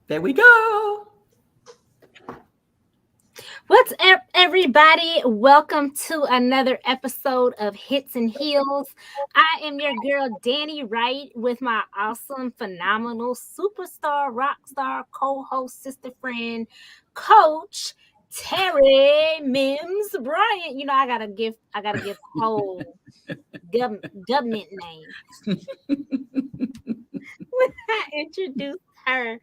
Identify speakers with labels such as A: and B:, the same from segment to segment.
A: There we go.
B: What's up, everybody? Welcome to another episode of Hits and Heels. I am your girl, Danny Wright, with my awesome, phenomenal, superstar, rock star, co host, sister friend, coach, Terry Mims Bryant. You know, I gotta give whole government name when I introduce her.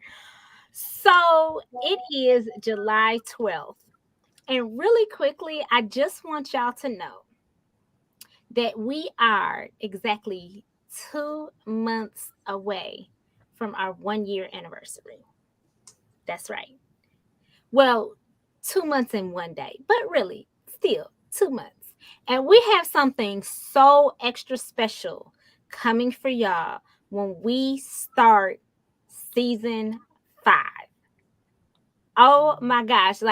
B: So it is July 12th. And really quickly, I just want y'all to know that we are exactly 2 months away from our 1 year anniversary. That's right. Well, 2 months and 1 day, but really, still 2 months. And we have something so extra special coming for y'all when we start season 5. Oh my gosh,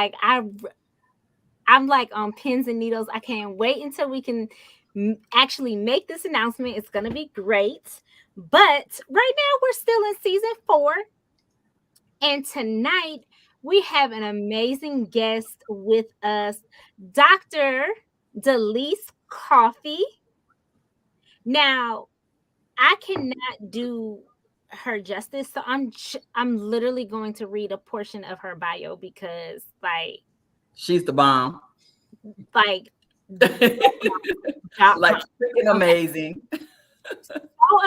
B: I'm like on pins and needles. I can't wait until we can actually make this announcement. It's going to be great. But right now, we're still in season 4. And tonight, we have an amazing guest with us, Dr. Delice Coffey. Now, I cannot do her justice, so I'm literally going to read a portion of her bio because
A: She's the bomb.
B: like
A: Like freaking
B: okay,
A: amazing.
B: so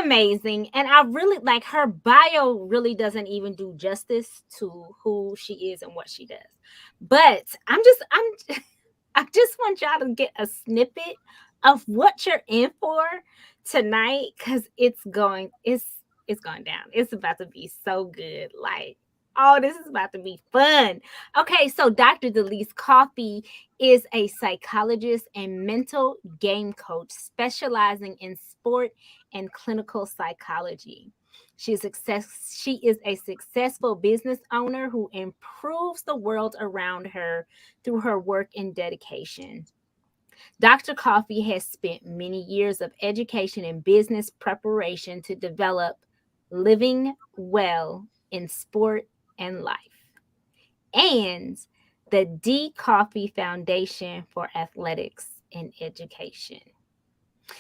B: amazing. And I really like her bio really doesn't even do justice to who she is and what she does. But I just want y'all to get a snippet of what you're in for tonight because it's going down. It's about to be so good. Like, oh, this is about to be fun. Okay, so Dr. Delice Coffey is a psychologist and mental game coach specializing in sport and clinical psychology. She is a successful business owner who improves the world around her through her work and dedication. Dr. Coffey has spent many years of education and business preparation to develop living well in sport and life, and the D. Coffey Foundation for Athletics and Education.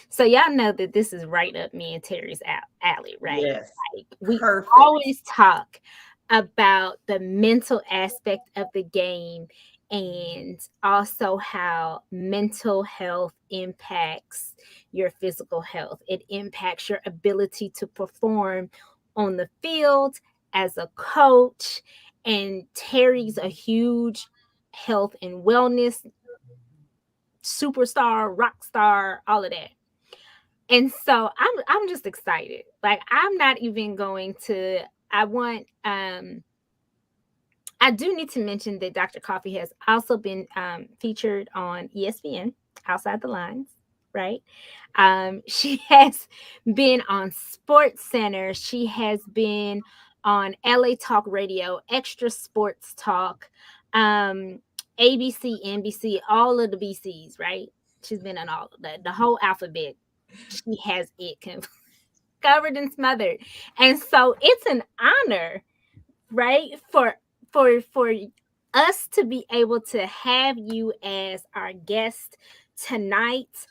B: So y'all know that this is right up me and Terry's alley, right?
A: Yes.
B: Like we
A: Perfect.
B: always talk about the mental aspect of the game and also how mental health impacts your physical health. It impacts your ability to perform on the field as a coach. And Terry's a huge health and wellness superstar, rock star, all of that. And so I'm just excited. Like I'm not even going to I want I do need to mention that Dr. Coffey has also been featured on ESPN, Outside the Lines, right? She has been on Sports Center. She has been on LA Talk Radio, Extra Sports Talk, ABC, NBC, all of the BCs, right? She's been on all of that, the whole alphabet. She has it covered and smothered. And so it's an honor, right, for us to be able to have you as our guest tonight.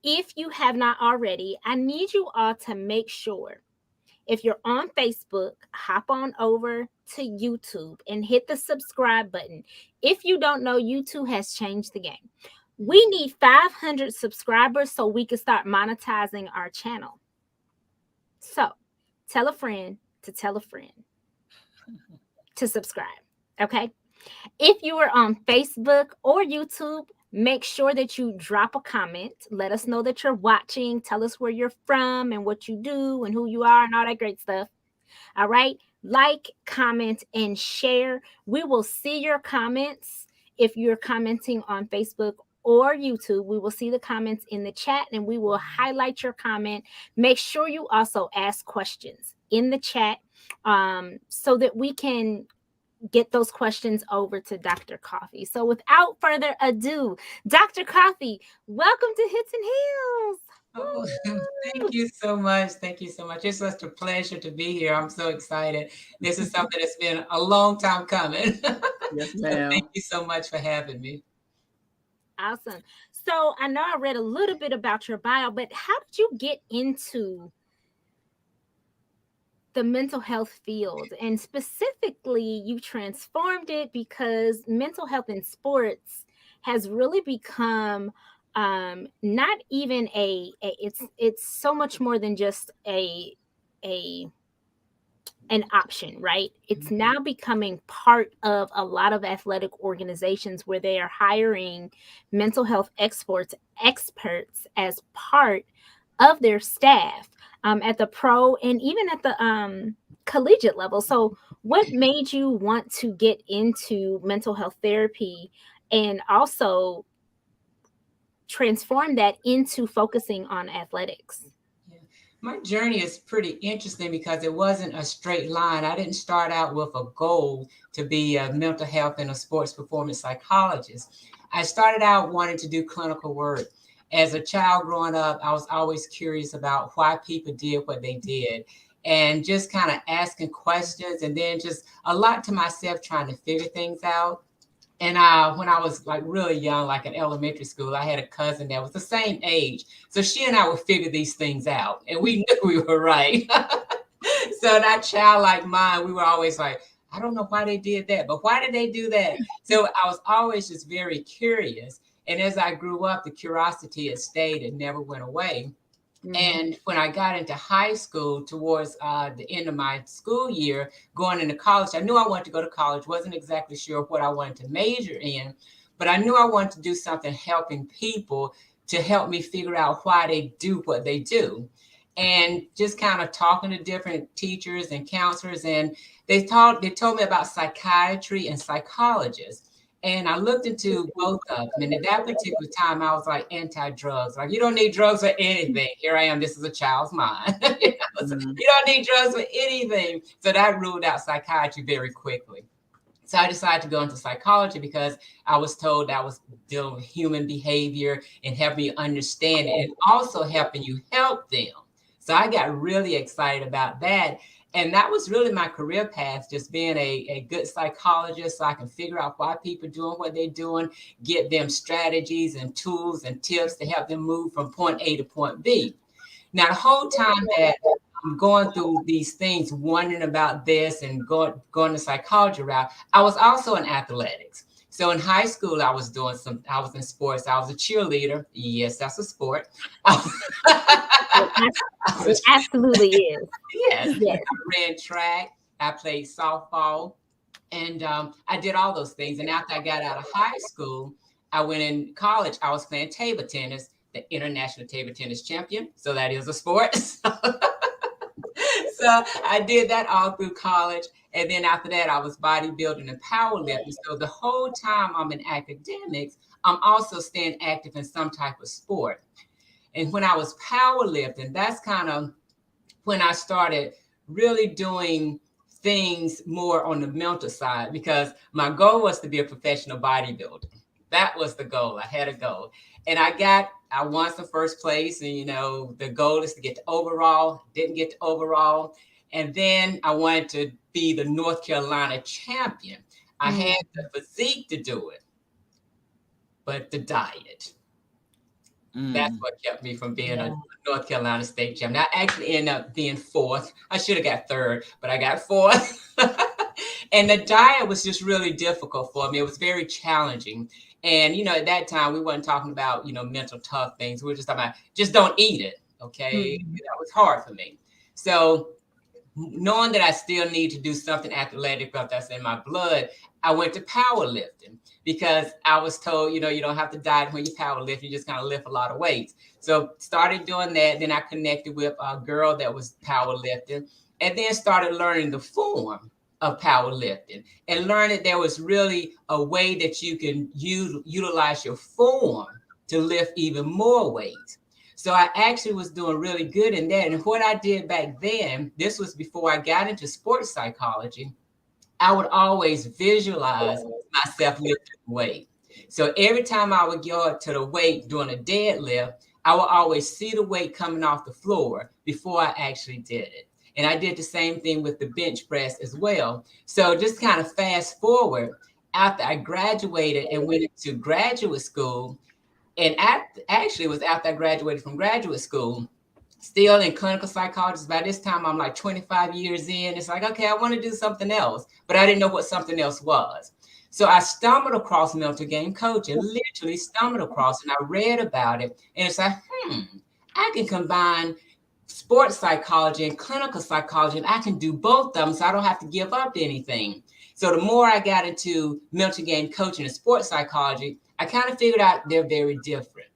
B: If you have not already, I need you all to make sure, if you're on Facebook, hop on over to YouTube and hit the subscribe button. If you don't know, YouTube has changed the game. We need 500 subscribers so we can start monetizing our channel. So tell a friend to tell a friend to subscribe. Okay. If you are on Facebook or YouTube, make sure that you drop a comment. Let us know that you're watching. Tell us where you're from and what you do and who you are and all that great stuff. All right. Like, comment, and share. We will see your comments if you're commenting on Facebook or YouTube. We will see the comments in the chat and we will highlight your comment. Make sure you also ask questions in the chat so that we can get those questions over to Dr. Coffey. So without further ado, Dr. Coffey, welcome to Hits and Heels.
C: Oh, thank you so much. Thank you so much. It's such a pleasure to be here. I'm so excited. This is something that's been a long time coming.
A: Yes,
C: So thank
A: ma'am.
C: you so much for having me.
B: Awesome. So I know I read a little bit about your bio, but how did you get into the mental health field? And specifically, you transformed it because mental health in sports has really become not even it's so much more than just a an option, right? It's now becoming part of a lot of athletic organizations where they are hiring mental health experts as part of their staff at the pro and even at the collegiate level. So, what made you want to get into mental health therapy and also transform that into focusing on athletics?
C: Yeah. My journey is pretty interesting because it wasn't a straight line. I didn't start out with a goal to be a mental health and a sports performance psychologist. I started out wanting to do clinical work. As a child growing up, I was always curious about why people did what they did and just kind of asking questions and then just a lot to myself trying to figure things out. And when I was like really young, like in elementary school, I had a cousin that was the same age. So she and I would figure these things out, and we knew we were right. So that childlike mind, we were always like, I don't know why they did that, but why did they do that? So I was always just very curious. And as I grew up, the curiosity had stayed and never went away.
A: Mhm.
C: And when I got into high school, towards the end of my school year, going into college, I knew I wanted to go to college. Wasn't exactly sure what I wanted to major in, but I knew I wanted to do something helping people to help me figure out why they do what they do. And just kind of talking to different teachers and counselors, and they told me about psychiatry and psychologists. And I looked into both of them. And at that particular time, I was like anti-drugs. Like, you don't need drugs for anything. Here I am. This is a child's mind. So,
A: Mhm.
C: you don't need drugs for anything. So that ruled out psychiatry very quickly. So I decided to go into psychology because I was told that was dealing with human behavior and helping you understand it and also helping you help them. So I got really excited about that. And that was really my career path, just being a good psychologist so I can figure out why people are doing what they're doing, get them strategies and tools and tips to help them move from point A to point B. Now, the whole time that I'm going through these things, wondering about this and going the psychology route, I was also in athletics. So in high school, I was in sports. I was a cheerleader. Yes, that's a sport.
B: It,
C: I
B: it
C: was,
B: absolutely is.
C: yes,
B: Yes.
C: I ran track. I played softball, and I did all those things. And after I got out of high school, I went in college. I was playing table tennis, the international table tennis champion. So that is a sport. So I did that all through college. And then after that, I was bodybuilding and powerlifting. So the whole time I'm in academics, I'm also staying active in some type of sport. And when I was powerlifting, that's kind of when I started really doing things more on the mental side because my goal was to be a professional bodybuilder. That was the goal. I had a goal. And I won some first place. And, the goal is to get to overall, didn't get to overall. And then I wanted to be the North Carolina champion. I
B: Mm.
C: had the physique to do it, but the diet. That's
A: Mm.
C: what kept me from being a
A: Yeah.
C: North Carolina state champion. I actually ended up being fourth. I should have got third, but I got fourth. And the diet was just really difficult for me. It was very challenging. And, at that time, we weren't talking about, mental tough things. We were just talking about just don't eat it. Okay.
B: Mm.
C: That was hard for me. So, knowing that I still need to do something athletic because that's in my blood, I went to powerlifting because I was told, you don't have to diet when you powerlift. You just kind of lift a lot of weights. So started doing that. Then I connected with a girl that was powerlifting and then started learning the form of powerlifting and learned that there was really a way that you can utilize your form to lift even more weight. So I actually was doing really good in that. And what I did back then, this was before I got into sports psychology, I would always visualize myself lifting weight. So every time I would go up to the weight doing a deadlift, I would always see the weight coming off the floor before I actually did it. And I did the same thing with the bench press as well. So just kind of fast forward, after I graduated and went into graduate school, and actually it was after I graduated from graduate school, still in clinical psychology. By this time, I'm like 25 years in. It's like, okay, I want to do something else, but I didn't know what something else was. So I stumbled across mental game coaching, literally stumbled across, and I read about it. And it's like, I can combine sports psychology and clinical psychology, and I can do both of them, so I don't have to give up anything. So the more I got into mental game coaching and sports psychology, I kind of figured out they're very different.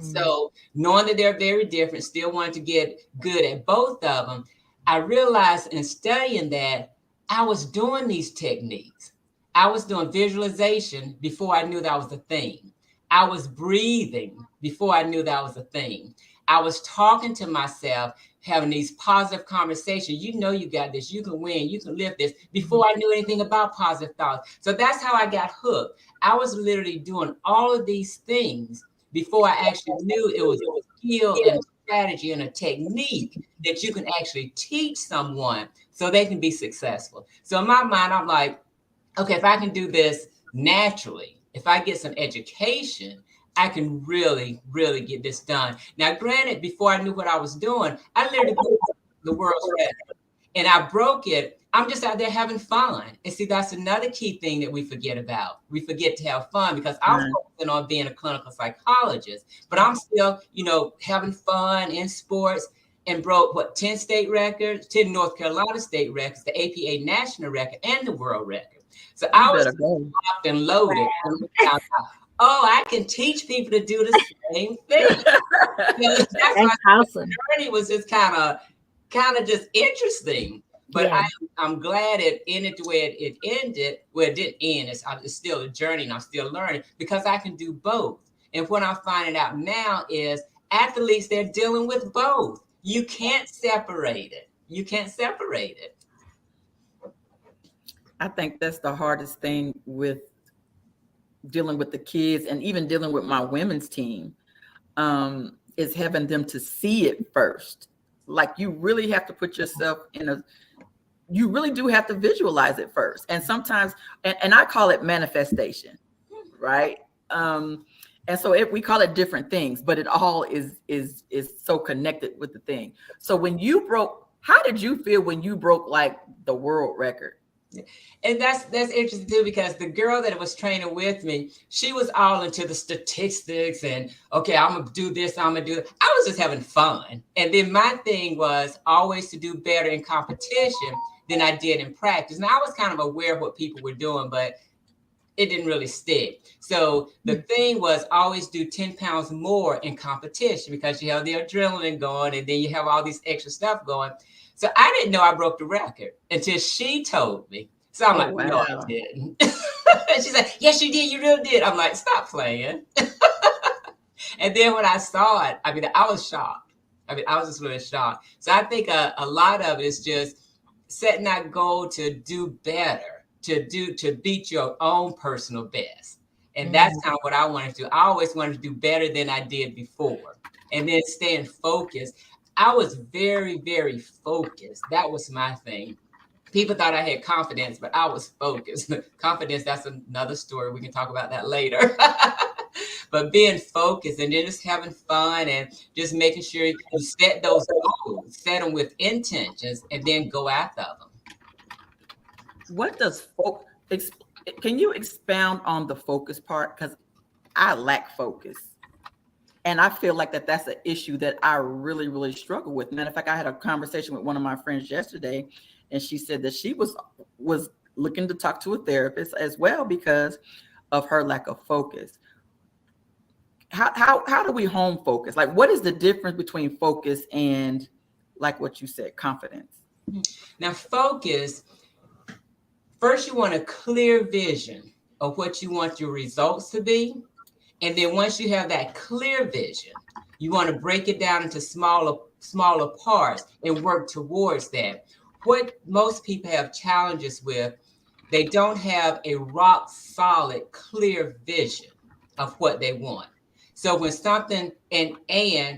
C: So knowing that they're very different, still wanted to get good at both of them, I realized in studying that I was doing these techniques. I was doing visualization before I knew that was a thing. I was breathing before I knew that was a thing. I was talking to myself, having these positive conversations. You know, you got this, you can win, you can lift this, before I knew anything about positive thoughts. So that's how I got hooked. I was literally doing all of these things before I actually knew it was a skill and a strategy and a technique that you can actually teach someone so they can be successful. So in my mind, I'm like, okay, if I can do this naturally, if I get some education, I can really, really get this done. Now, granted, before I knew what I was doing, I literally broke the world's record, and I broke it. I'm just out there having fun. And see, that's another key thing that we forget about. We forget to have fun because I'm focusing on being a clinical psychologist, but I'm still, having fun in sports, and broke 10 state records, 10 North Carolina state records, the APA national record, and the world record. So I was locked and loaded. Wow. I can teach people to do the same thing. That's awesome. The journey was just kind of just interesting. But I'm glad it ended the way it ended. Well, it didn't end. It's still a journey, and I'm still learning because I can do both. And what I'm finding out now is athletes, they're dealing with both. You can't separate it. You can't separate it.
A: I think that's the hardest thing with dealing with the kids, and even dealing with my women's team, is having them to see it first. Like, you really have to put yourself you really do have to visualize it first. And sometimes, and I call it manifestation, right? And so we call it different things, but it all is so connected with the thing. So when you broke, how did you feel when you broke like the world record?
C: And that's interesting too, because the girl that was training with me, she was all into the statistics and, okay, I'm gonna do this, I'm gonna do that. I was just having fun. And then my thing was always to do better in competition than I did in practice. Now I was kind of aware of what people were doing, but it didn't really stick. So the thing was always do 10 pounds more in competition, because you have the adrenaline going, and then you have all these extra stuff going. So I didn't know I broke the record until she told me. So I'm like, wow. No, I didn't. She said, yes, you did. You really did. I'm like, stop playing. And then when I saw it, I was shocked. I was just really shocked. So I think a lot of it is just setting that goal to do better, to beat your own personal best. And that's kind of what I wanted to do. I always wanted to do better than I did before. And then staying focused. I was very, very focused. That was my thing. People thought I had confidence, but I was focused. Confidence, that's another story. We can talk about that later. But being focused and then just having fun and just making sure you set those goals, set them with intentions, and then go after them.
A: What does can you expound on the focus part? Because I lack focus. And I feel like that's an issue that I really, really struggle with. Matter of fact, I had a conversation with one of my friends yesterday, and she said that she was looking to talk to a therapist as well because of her lack of focus. How do we home focus? Like, what is the difference between focus and, like what you said, confidence?
C: Now, focus, first you want a clear vision of what you want your results to be. And then once you have that clear vision, you want to break it down into smaller parts and work towards that. What most people have challenges with, they don't have a rock solid, clear vision of what they want. So when something and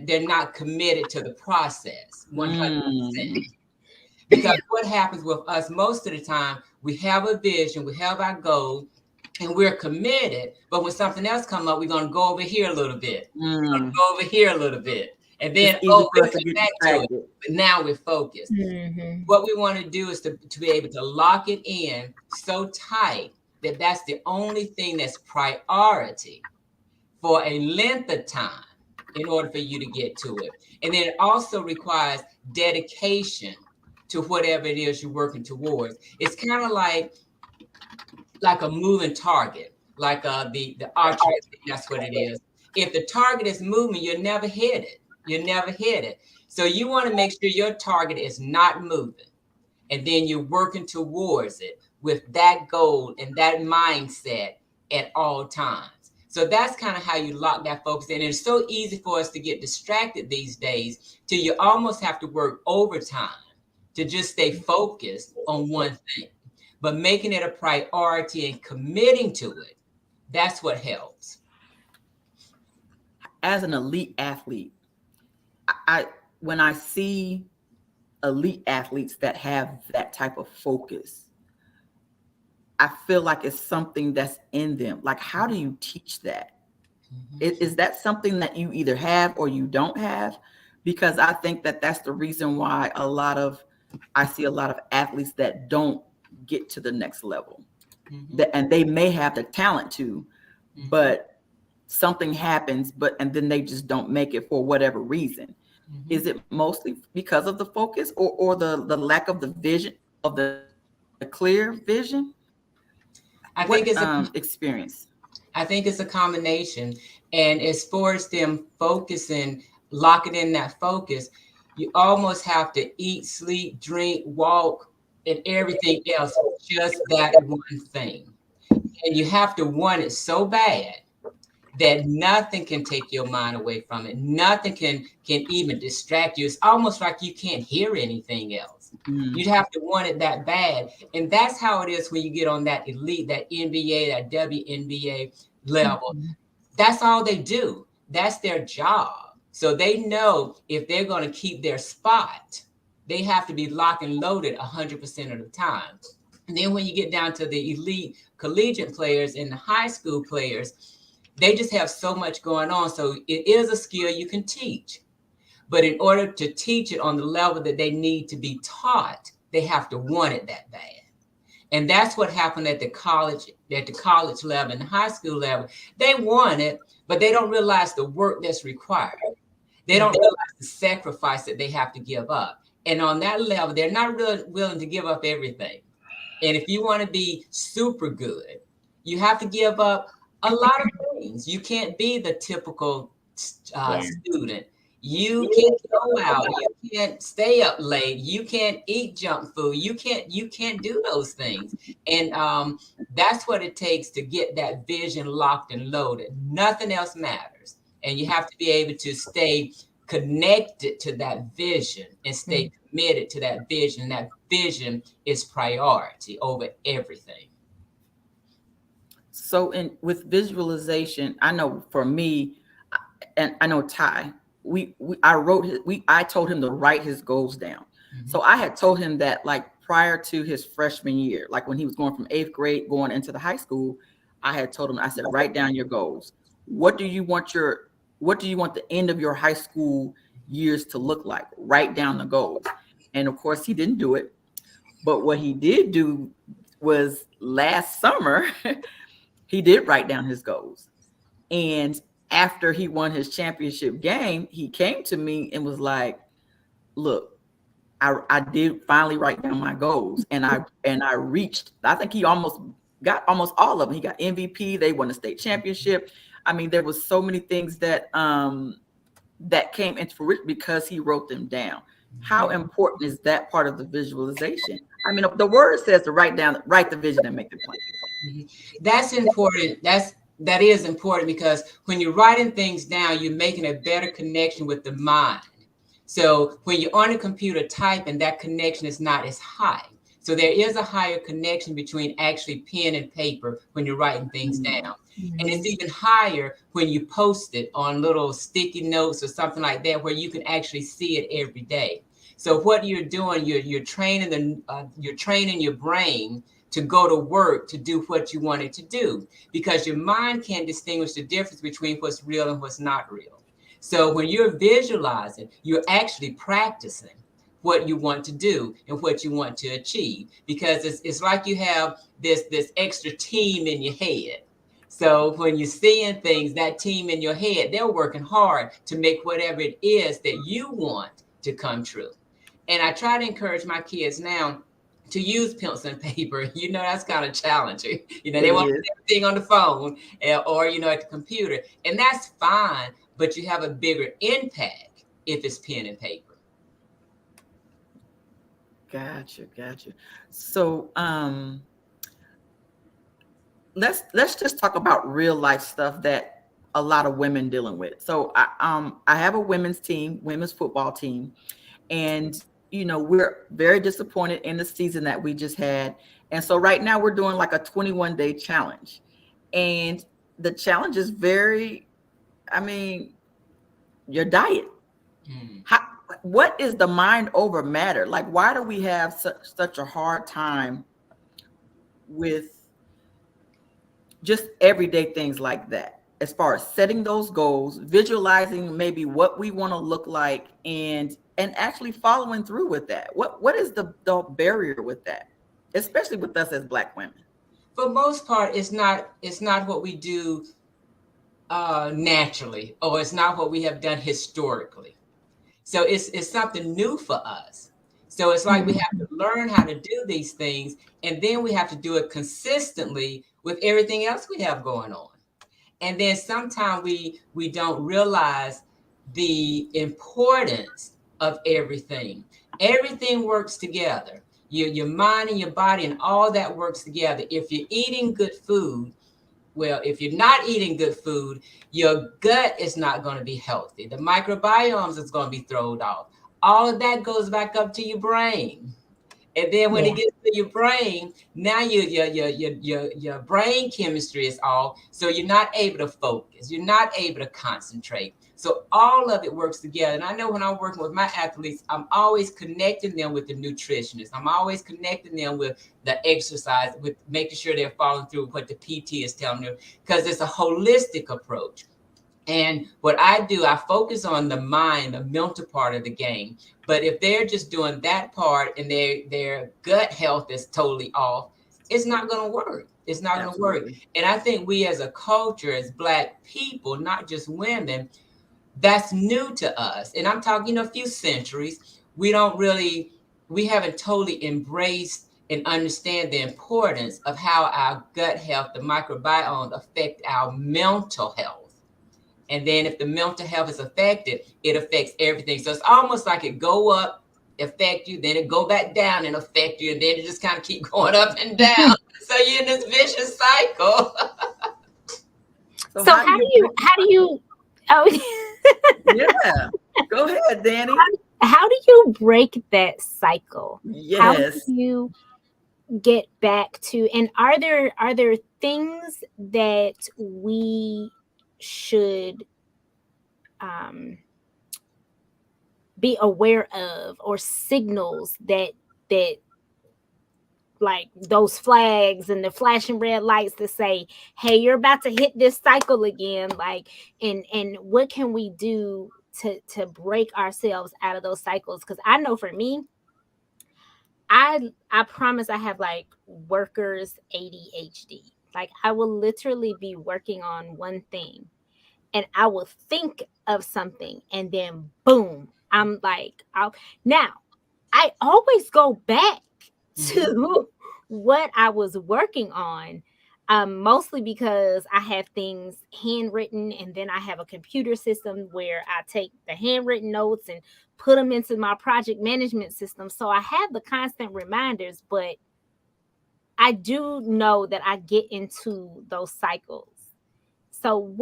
C: they're not committed to the process 100%. Because what happens with us most of the time, we have a vision, we have our goal, and we're committed. But when something else comes up, we're going to go over here a little bit. We're going to go over here a little bit. And then,
A: we'll
C: come
A: get
C: back to it. But now we're focused. What we want to do is to be able to lock it in so tight that that's the only thing that's priority for a length of time in order for you to get to it. And then it also requires dedication to whatever it is you're working towards. It's kind of like a moving target, like the archery. That's what it is. If the target is moving, you'll never hit it. You'll never hit it. So you want to make sure your target is not moving, and then you're working towards it with that goal and that mindset at all times. So that's kind of how you lock that focus in. And it's so easy for us to get distracted these days till you almost have to work overtime to just stay focused on one thing. But making it a priority and committing to it, that's what helps.
A: As an elite athlete, when I see elite athletes that have that type of focus, I feel like it's something that's in them. Like, how do you teach that? Is that something that you either have or you don't have? Because I think that that's the reason why I see a lot of athletes that don't get to the next level. And they may have the talent to, but something happens, and then they just don't make it for whatever reason. Is it mostly because of the focus or the lack of the vision, of the clear vision?
C: I think it's
A: experience.
C: I think it's a combination, and as far as them focusing, locking in that focus, you almost have to eat, sleep, drink, walk, and everything else, just that one thing. And you have to want it so bad that nothing can take your mind away from it. Nothing can even distract you. It's almost like you can't hear anything else. You'd have to want it that bad. And that's how it is when you get on that elite, that NBA, that WNBA level. That's all they do. That's their job. So they know if they're going to keep their spot, they have to be locked and loaded 100% of the time. And then when you get down to the elite collegiate players and the high school players, they just have so much going on. So it is a skill you can teach. But in order to teach it on the level that they need to be taught, they have to want it that bad. And that's what happened at the college level and the high school level. They want it, but they don't realize the work that's required. They don't realize the sacrifice that they have to give up. And on that level, they're not really willing to give up everything. And if you want to be super good, you have to give up a lot of things. You can't be the typical student. You can't go out. You can't stay up late. You can't eat junk food. You can't do those things. And that's what it takes to get that vision locked and loaded. Nothing else matters. And you have to be able to stay connected to that vision and stay committed to that vision. That vision is priority over everything.
A: So with visualization, I know for me, and I know Ty, I told him to write his goals down. So I had told him that, like, prior to his freshman year, like when he was going from 8th grade going into the high school, I had told him, I said, write down your goals. What do you want the end of your high school years to look like? Write down the goals. And of course he didn't do it. But what he did do was last summer, he did write down his goals. And after he won his championship game, he came to me and was like, look, I did finally write down my goals. And I reached, I think he got almost all of them. He got MVP. They won the state championship. I mean, there was so many things that came into fruition because he wrote them down. How important is that part of the visualization? I mean, the word says to write the vision and make the plan.
C: That's important. That is important, because when you're writing things down, you're making a better connection with the mind. So when you're on a computer typing, that connection is not as high. So So there is a higher connection between actually pen and paper when you're writing things down. And it's even higher when you post it on little sticky notes or something like that, where you can actually see it every day. So what you're doing, you're training your brain to go to work to do what you want it to do, because your mind can't distinguish the difference between what's real and what's not real. So when you're visualizing, you're actually practicing what you want to do and what you want to achieve, because it's like you have this extra team in your head. So when you're seeing things, that team in your head, they're working hard to make whatever it is that you want to come true. And I try to encourage my kids now to use pencil and paper. That's kind of challenging. They
A: It
C: want
A: is.
C: everything on the phone or at the computer. And that's fine, but you have a bigger impact if it's pen and paper.
A: Gotcha. So let's just talk about real life stuff that a lot of women dealing with. So I have a women's football team, and we're very disappointed in the season that we just had. And so right now we're doing like a 21-day challenge. And the challenge is your diet. How, what is the mind over matter? Like, why do we have such a hard time with just everyday things like that, as far as setting those goals, visualizing maybe what we want to look like, and actually following through with that? What is the barrier with that, especially with us as Black women?
C: For most part, it's not what we do naturally, or it's not what we have done historically. So it's something new for us. So it's like we have to learn how to do these things, and then we have to do it consistently with everything else we have going on. And then sometimes we don't realize the importance of everything. Everything works together. Your mind and your body and all that works together. If you're eating good food, well, if you're not eating good food, your gut is not going to be healthy. The microbiomes is going to be thrown off. All of that goes back up to your brain. And then when it gets to your brain, now your brain chemistry is off. So you're not able to focus. You're not able to concentrate. So all of it works together. And I know when I'm working with my athletes, I'm always connecting them with the nutritionist. I'm always connecting them with the exercise, with making sure they're following through with what the PT is telling them, because it's a holistic approach. And what I do, I focus on the mind, the mental part of the game. But if they're just doing that part and their gut health is totally off, it's not going to work. It's not going to work. And I think we as a culture, as Black people, not just women, that's new to us. And I'm talking, a few centuries, we haven't totally embraced and understand the importance of how our gut health, the microbiome, affect our mental health. And then if the mental health is affected, it affects everything. So it's almost like it go up, affect you, then it go back down and affect you, and then it just kind of keep going up and down. So you're in this vicious cycle.
B: So how do you
A: Yeah, go ahead, Danny.
B: How do you break that cycle?
A: Yes.
B: How do you get back to, and are there things that we should be aware of, or signals that like those flags and the flashing red lights that say, hey, you're about to hit this cycle again, like, and what can we do to break ourselves out of those cycles? Because I know for me, I promise I have like workers ADHD. Like, I will literally be working on one thing and I will think of something, and then boom, I'm like, now I always go back to what I was working on, mostly because I have things handwritten, and then I have a computer system where I take the handwritten notes and put them into my project management system. So I have the constant reminders, but I do know that I get into those cycles. So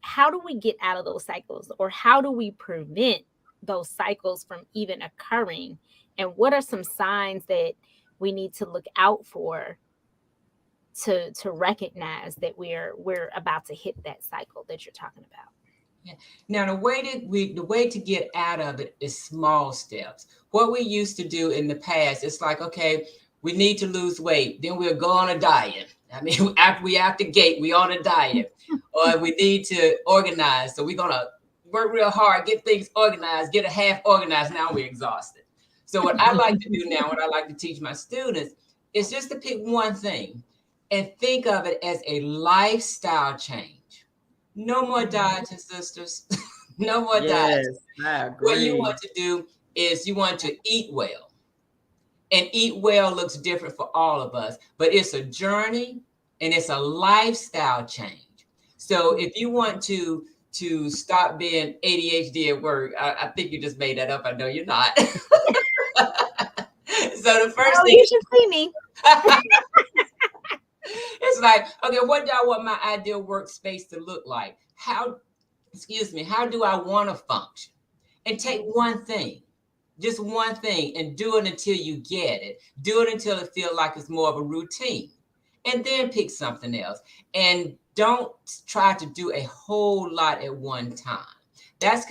B: how do we get out of those cycles, or how do we prevent those cycles from even occurring? And what are some signs that we need to look out for to recognize that we're about to hit that cycle that you're talking about.
C: Yeah. Now the way to get out of it is small steps. What we used to do in the past, it's like, okay, we need to lose weight, then we'll go on a diet. I mean, after we out the gate, we on a diet, or we need to organize. So we're gonna work real hard, get things organized, get a half organized. Now we're exhausted. So what I like to do now, what I like to teach my students, is just to pick one thing and think of it as a lifestyle change. No more dieting, sisters. No more dieting.
A: I agree.
C: What you want to do is you want to eat well. And eat well looks different for all of us, but it's a journey and it's a lifestyle change. So if you want to stop being ADHD at work, I think you just made that up. I know you're not. So the first thing
B: you should see me.
C: It's like, okay, what do I want my ideal workspace to look like? How do I want to function? And take one thing, just one thing, and do it until you get it. Do it until it feels like it's more of a routine. And then pick something else. And don't try to do a whole lot at one time. That's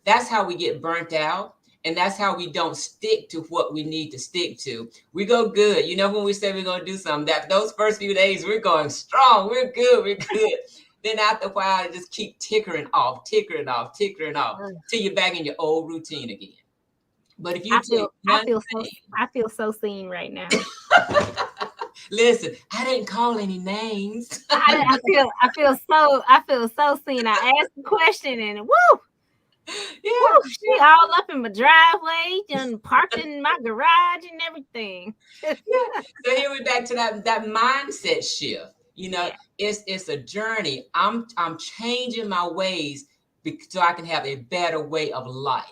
C: that's how we get burnt out. And that's how we don't stick to what we need to stick to. We go good. You know, when we say we're going to do something, that those first few days, we're going strong. We're good. Then after a while, it just keep tickering off till you're back in your old routine again. But if you
B: I feel so seen right now.
C: Listen, I didn't call any names.
B: I feel so seen. I asked the question and woo. Yeah, woo, she all up in my driveway and parked in my garage and everything.
C: Yeah. So here we're back to that mindset shift. You know, it's a journey. I'm changing my ways so I can have a better way of life.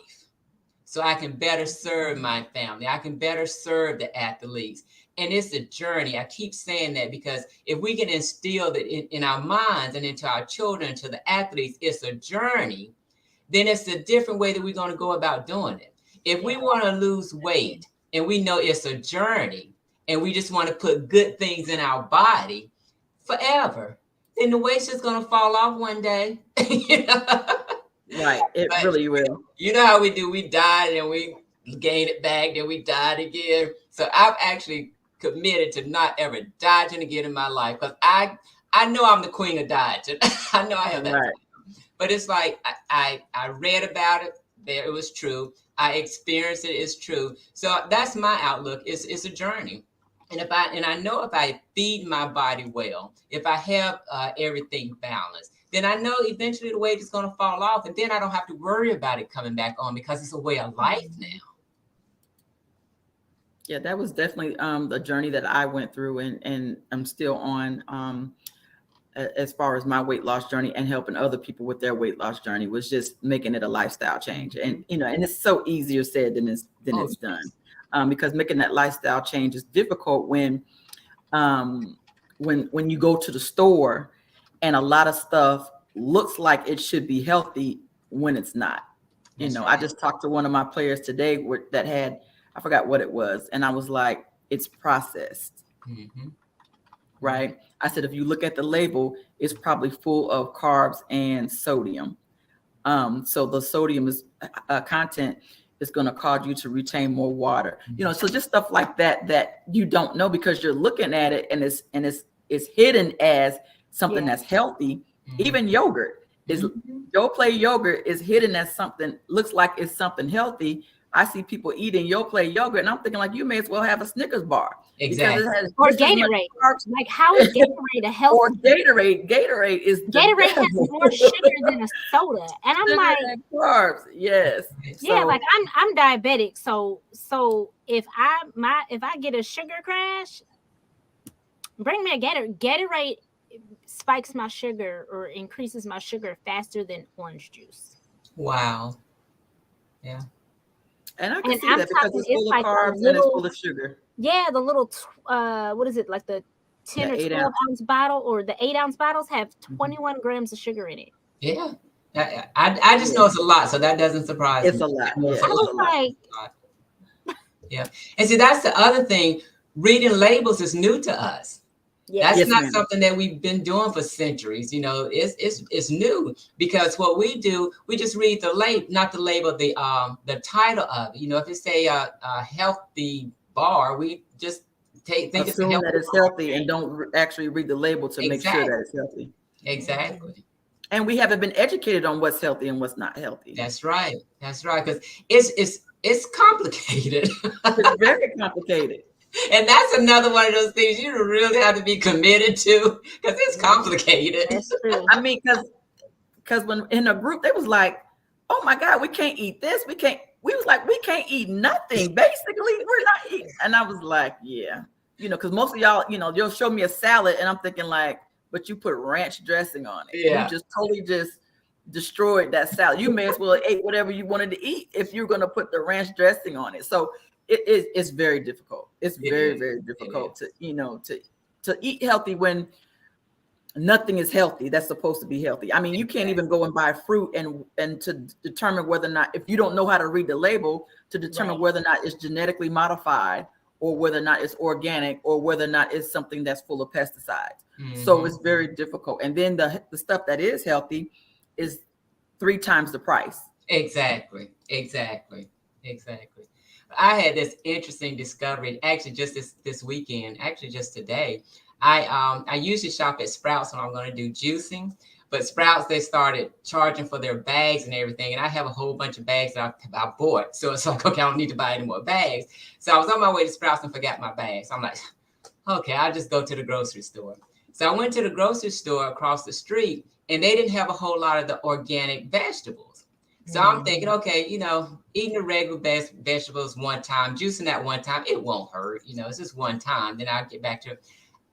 C: So I can better serve my family. I can better serve the athletes. And it's a journey. I keep saying that because if we can instill that in our minds and into our children, to the athletes, it's a journey, then it's a different way that we're going to go about doing it. If we want to lose weight and we know it's a journey and we just want to put good things in our body forever, then the weight's just going to fall off one day. You know?
A: Right. It really will.
C: You know how we do. We diet and we gain it back, then we diet again. So I've actually committed to not ever dieting again in my life because I know I'm the queen of dieting. I know I have that. Right. But it's like I read about it. It was true. I experienced it. It's true. So that's my outlook. It's a journey. And I know if I feed my body well, if I have everything balanced, then I know eventually the weight is going to fall off, and then I don't have to worry about it coming back on because it's a way of life now.
A: Yeah, that was definitely the journey that I went through, and I'm still on. As far as my weight loss journey and helping other people with their weight loss journey, was just making it a lifestyle change. And, you know, and it's so easier said than it's done, because making that lifestyle change is difficult when you go to the store and a lot of stuff looks like it should be healthy when it's not. You know, right. I just talked to one of my players today that had, I forgot what it was. And I was like, it's processed. Mm-hmm. Right. I said, if you look at the label, it's probably full of carbs and sodium. So the sodium is content is going to cause you to retain more water. You know, so just stuff like that you don't know because you're looking at it and it's hidden as something that's healthy. Mm-hmm. Even yogurt is Yoplait yogurt is hidden as something, looks like it's something healthy. I see people eating Yoplait yogurt, and I'm thinking like you may as well have a Snickers bar.
C: Exactly.
B: Or Gatorade. Like how is Gatorade a healthy?
A: Or Gatorade. Gatorade
B: has more sugar than a soda, and I'm like
A: carbs. Yes.
B: Yeah, like I'm diabetic, so if I get a sugar crash, bring me a Gatorade. Gatorade spikes my sugar or increases my sugar faster than orange juice.
C: Wow. Yeah.
A: And I can see that because it's full of carbs and it's full of sugar.
B: Yeah, the little, what is it, like the 10 or 12 ounce bottle, or the 8 ounce bottles have 21 grams of sugar in it.
C: Yeah. I just know it's a lot, so that doesn't surprise me.
A: It's a lot. Yeah,
B: I was like,
C: Yeah. And see, that's the other thing. Reading labels is new to us. That's
A: Yes,
C: not
A: ma'am.
C: something that we've been doing for centuries. You know, it's new because what we do, we just read the label, not the label, the title of it. You know, if it's a healthy bar, we just think it's a
A: Assume
C: healthy
A: that it's
C: bar.
A: healthy and don't actually read the label to make sure
C: Exactly.
A: that it's healthy.
C: Exactly.
A: And we haven't been educated on what's healthy and what's not healthy.
C: That's right. That's right. Because it's complicated.
A: It's very complicated.
C: And that's another one of those things you really have to be committed to because it's complicated.
B: That's true.
A: I mean, because when in a group, they was like, "Oh my God, we can't eat this. We can't." We was like, "We can't eat nothing. Basically, we're not eating." And I was like, "Yeah, because most of y'all, you'll show me a salad, and I'm thinking like, but you put ranch dressing on it.
C: Yeah.
A: You just totally just destroyed that salad. You may as well ate whatever you wanted to eat if you're going to put the ranch dressing on it." So it's very difficult. It's very difficult to eat healthy when nothing is healthy that's supposed to be healthy. I mean, you can't even go and buy fruit and to determine whether or not, if you don't know how to read the label, to determine whether or not it's genetically modified or whether or not it's organic or whether or not it's something that's full of pesticides. So it's very difficult. And then the stuff that is healthy is 3 times the price.
C: Exactly. I had this interesting discovery actually just this weekend, actually just today. I usually shop at Sprouts when I'm going to do juicing, but Sprouts, they started charging for their bags and everything, and I have a whole bunch of bags that I bought, so it's like, okay, I don't need to buy any more bags. So I was on my way to Sprouts and forgot my bags. I'm like, okay, I'll just go to the grocery store. So I went to the grocery store across the street, and they didn't have a whole lot of the organic vegetables. So I'm thinking, okay, eating the regular vegetables one time, juicing that one time, it won't hurt. It's just one time. Then I'll get back to it.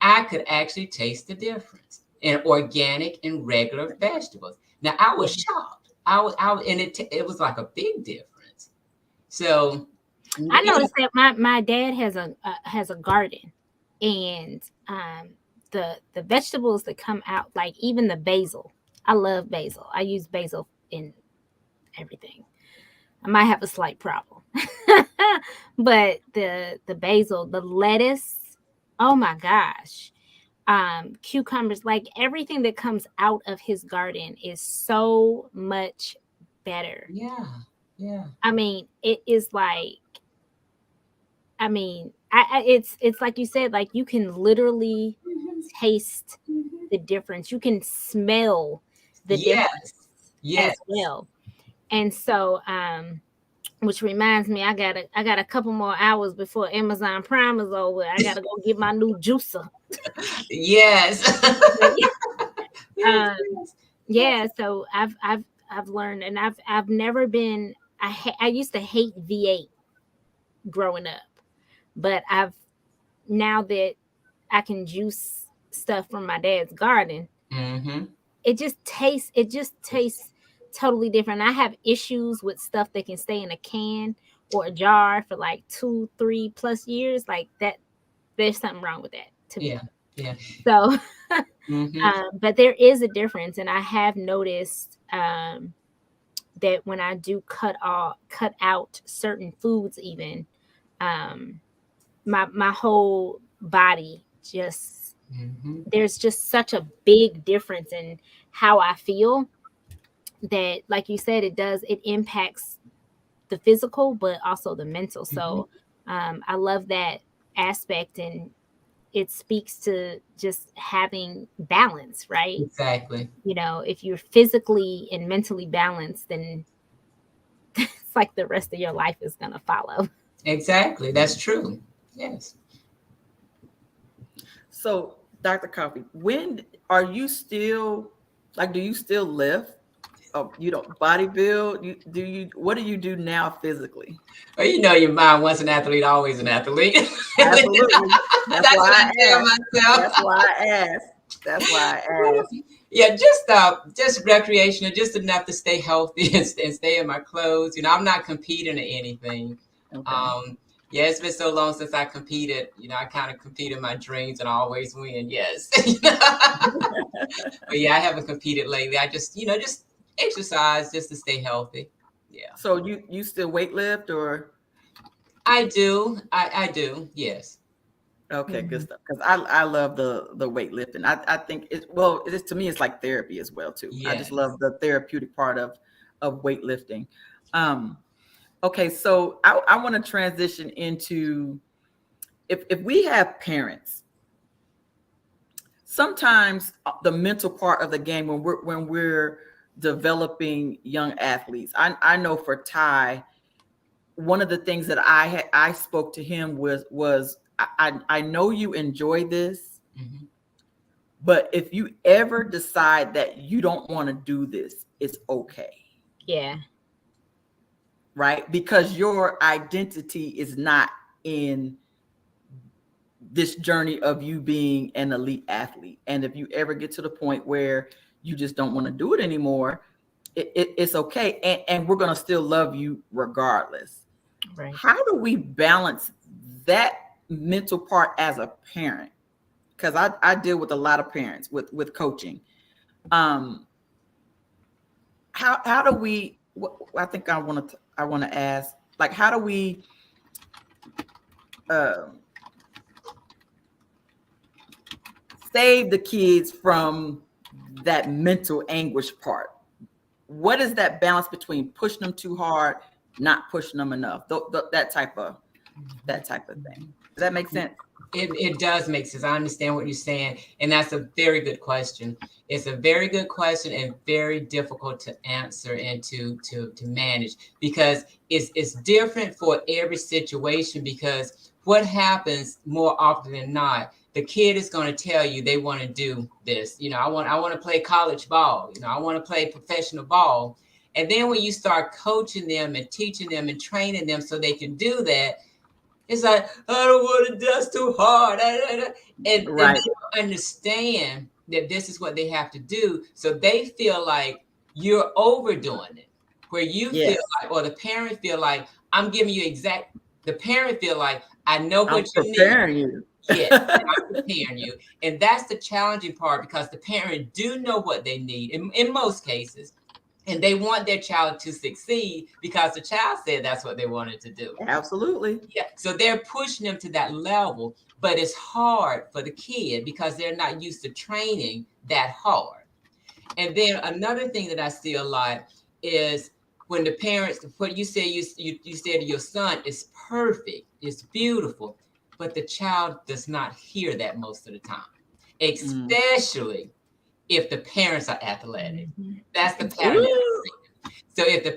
C: I could actually taste the difference in organic and regular vegetables. Now I was shocked. And it was like a big difference. So
B: I noticed that my dad has a garden, and the vegetables that come out, like even the basil. I love basil. I use basil in everything. I might have a slight problem, but the basil, the lettuce, oh my gosh, cucumbers, like everything that comes out of his garden is so much better.
C: Yeah.
B: I mean, it is like, it's like you said, like you can literally taste the difference. You can smell the difference as well. And so, which reminds me, I got a couple more hours before Amazon Prime is over. I gotta go get my new juicer.
C: Yes.
B: Yeah. So I've learned, and I've never been. I used to hate V8 growing up, but now that I can juice stuff from my dad's garden, it just tastes totally different. I have issues with stuff that can stay in a can or a jar for like 2-3+ years. Like that, there's something wrong with that to me.
C: Yeah.
B: So, but there is a difference, and I have noticed that when I do cut out certain foods, even my whole body just there's just such a big difference in how I feel, that, like you said, it impacts the physical but also the mental. So I love that aspect, and it speaks to just having balance, right?
C: Exactly.
B: If you're physically and mentally balanced, then it's like the rest of your life is going to follow.
C: Exactly. That's true. Yes.
A: So, Dr. Coffey, when are you still do you still lift? You don't bodybuild? What do you do now physically?
C: Well, your mind, once an athlete, always an athlete.
A: Absolutely. That's
C: what
A: why
C: I tell myself.
A: That's why I asked.
C: Yeah, just recreational, just enough to stay healthy and stay in my clothes. I'm not competing in anything.
A: Okay.
C: Yeah, it's been so long since I competed. I kind of compete in my dreams and I always win. Yes. But yeah, I haven't competed lately. I just exercise just to stay healthy. Yeah.
A: So you still weight lift or?
C: I do. I do. Yes.
A: Okay, good
B: Mhm.
A: stuff. Because I love the weightlifting. I think it well, it is to me it's like therapy as well too. I just
C: Yes.
A: love the therapeutic part of weightlifting. Um, okay, so I want to transition into if we have parents, sometimes the mental part of the game when we're developing young athletes. I know for Ty, one of the things that I spoke to him was I know you enjoy this,
C: Hmm.
A: but if you ever decide that you don't want to do this, it's okay,
B: Yeah.
A: right? Because your identity is not in this journey of you being an elite athlete. And if you ever get to the point where you just don't want to do it anymore, it's okay. And we're going to still love you regardless.
B: Right.
A: How do we balance that mental part as a parent? Because I deal with a lot of parents with coaching. Um, how do we? I think I want to ask, like, how do we um, save the kids from that mental anguish part? What is that balance between pushing them too hard, not pushing them enough? That type of thing. Does that make sense?
C: It does make sense. I understand what you're saying, and that's a very good question. It's a very good question and very difficult to answer and to manage because it's different for every situation. Because what happens more often than not, the kid is going to tell you they want to do this. I want to play college ball. I want to play professional ball. And then when you start coaching them and teaching them and training them so they can do that, it's like, I don't want to, that's too hard. And they
A: Right.
C: don't understand that this is what they have to do. So they feel like you're overdoing it. Where you feel
A: Yes.
C: like, or the parent feel like, I'm giving you the parent feel like, I know what
A: I'm
C: you need.
A: preparing you.
C: Yes, and I'm preparing you. And that's the challenging part because the parent do know what they need in most cases. And they want their child to succeed because the child said that's what they wanted to do.
A: Absolutely.
C: Yeah, so they're pushing them to that level, but it's hard for the kid because they're not used to training that hard. And then another thing that I see a lot is when the parents, what you say, you said your son is perfect, it's beautiful, but the child does not hear that most of the time,
A: Mm.
C: especially if the parents are athletic.
B: Mhm.
C: That's the pattern that I
A: Ooh.
C: see. So if the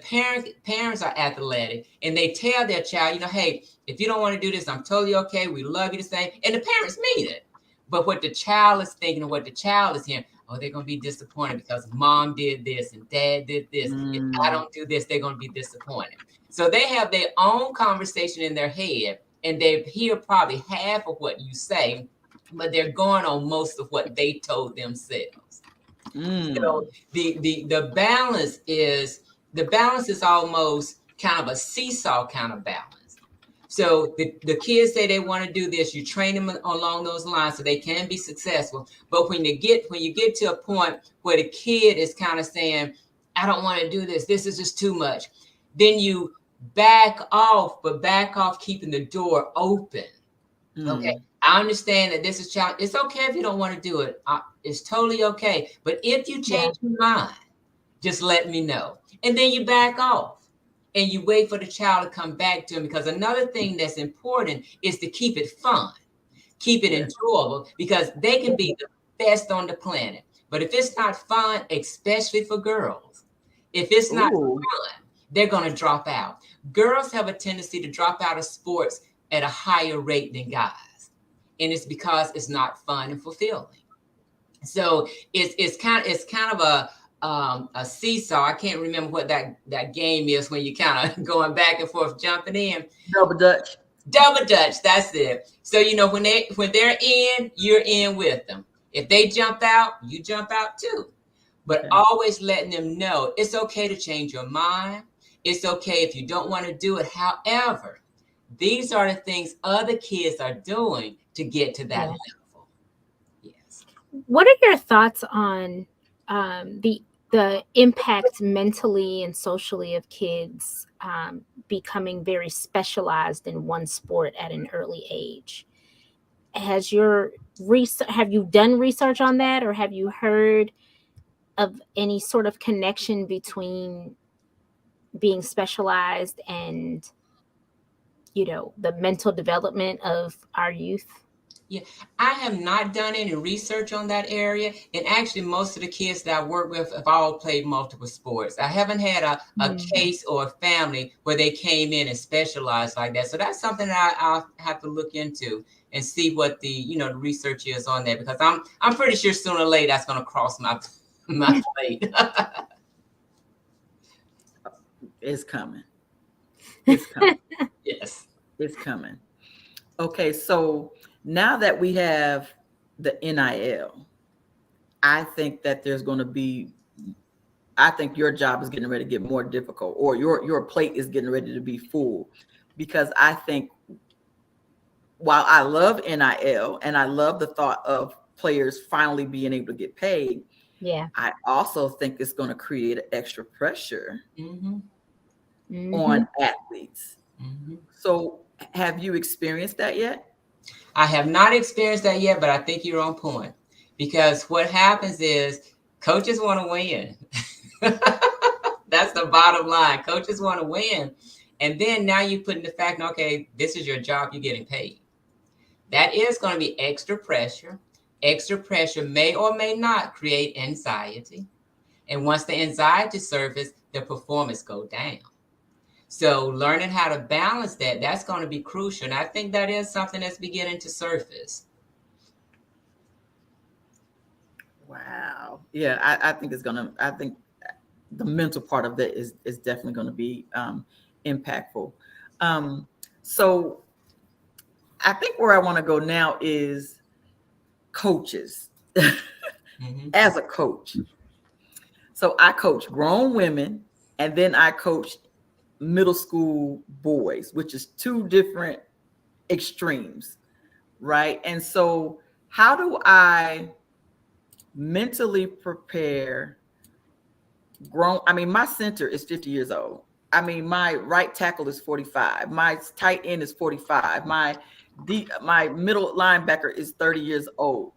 C: parents are athletic and they tell their child, hey, if you don't want to do this, I'm totally okay. We love you the same. And the parents mean it. But what the child is thinking and what the child is hearing, oh, they're going to be disappointed because mom did this and dad did this. If I
A: Mm.
C: don't do this, they're going to be disappointed. So they have their own conversation in their head and they hear probably half of what you say, but they're going on most of what they told themselves. So
A: Mm.
C: the balance is almost kind of a seesaw kind of balance. So the kids say they want to do this, you train them along those lines so they can be successful. But when you get to a point where the kid is kind of saying, I don't want to do this, this is just too much, then you back off, but back off keeping the door open. Okay,
A: Mm.
C: I understand that this is challenge. It's okay if you don't want to do it. It's totally okay. But if you
B: Yeah.
C: change your mind, just let me know. And then you back off and you wait for the child to come back to him. Because another thing that's important is to keep it fun, keep it
A: Yeah.
C: enjoyable, because they can be the best on the planet. But if it's not fun, especially for girls, if it's not
A: Ooh.
C: fun, they're going to drop out. Girls have a tendency to drop out of sports at a higher rate than guys. And it's because it's not fun and fulfilling. So it's kind of a seesaw. I can't remember what that game is when you kind of going back and forth, jumping in.
A: Double Dutch.
C: Double Dutch, that's it. So when they're in, you're in with them. If they jump out, you jump out too. But
A: Okay.
C: always letting them know it's okay to change your mind. It's okay if you don't want to do it. However, these are the things other kids are doing to get to that
B: Yeah.
C: level. Yes.
B: What are your thoughts on the the impact mentally and socially of kids becoming very specialized in one sport at an early age. Have you done research on that, or have you heard of any sort of connection between being specialized and the mental development of our youth?
C: Yeah, I have not done any research on that area. And actually, most of the kids that I work with have all played multiple sports. I haven't had a case or a family where they came in and specialized like that. So that's something that I'll have to look into and see what the research is on that, because I'm pretty sure sooner or later that's going to cross my plate.
A: It's coming. It's coming.
C: Yes.
A: It's coming. Okay, so now that we have the NIL, I think that I think your job is getting ready to get more difficult, or your plate is getting ready to be full, because I think while I love NIL and I love the thought of players finally being able to get paid,
B: Yeah.
A: I also think it's going to create extra pressure
C: Mm-hmm.
A: on athletes.
C: Mm-hmm.
A: So have you experienced that yet?
C: I have not experienced that yet, but I think you're on point, because what happens is coaches want to win. That's the bottom line. Coaches want to win. And then now you put in the fact, okay, this is your job, you're getting paid. That is going to be extra pressure. Extra pressure may or may not create anxiety. And once the anxiety surfaces, the performance go down. So learning how to balance that's going to be crucial. And I think that is something that's beginning to surface.
A: Wow. Yeah, I think I think the mental part of that is definitely going to be impactful. So I think where I want to go now is coaches.
C: Mm-hmm.
A: As a coach. So I coach grown women, and then I coach middle school boys, which is two different extremes, right? And so how do I mentally prepare my center is 50 years old. I mean, my right tackle is 45. My tight end is 45. My middle linebacker is 30 years old.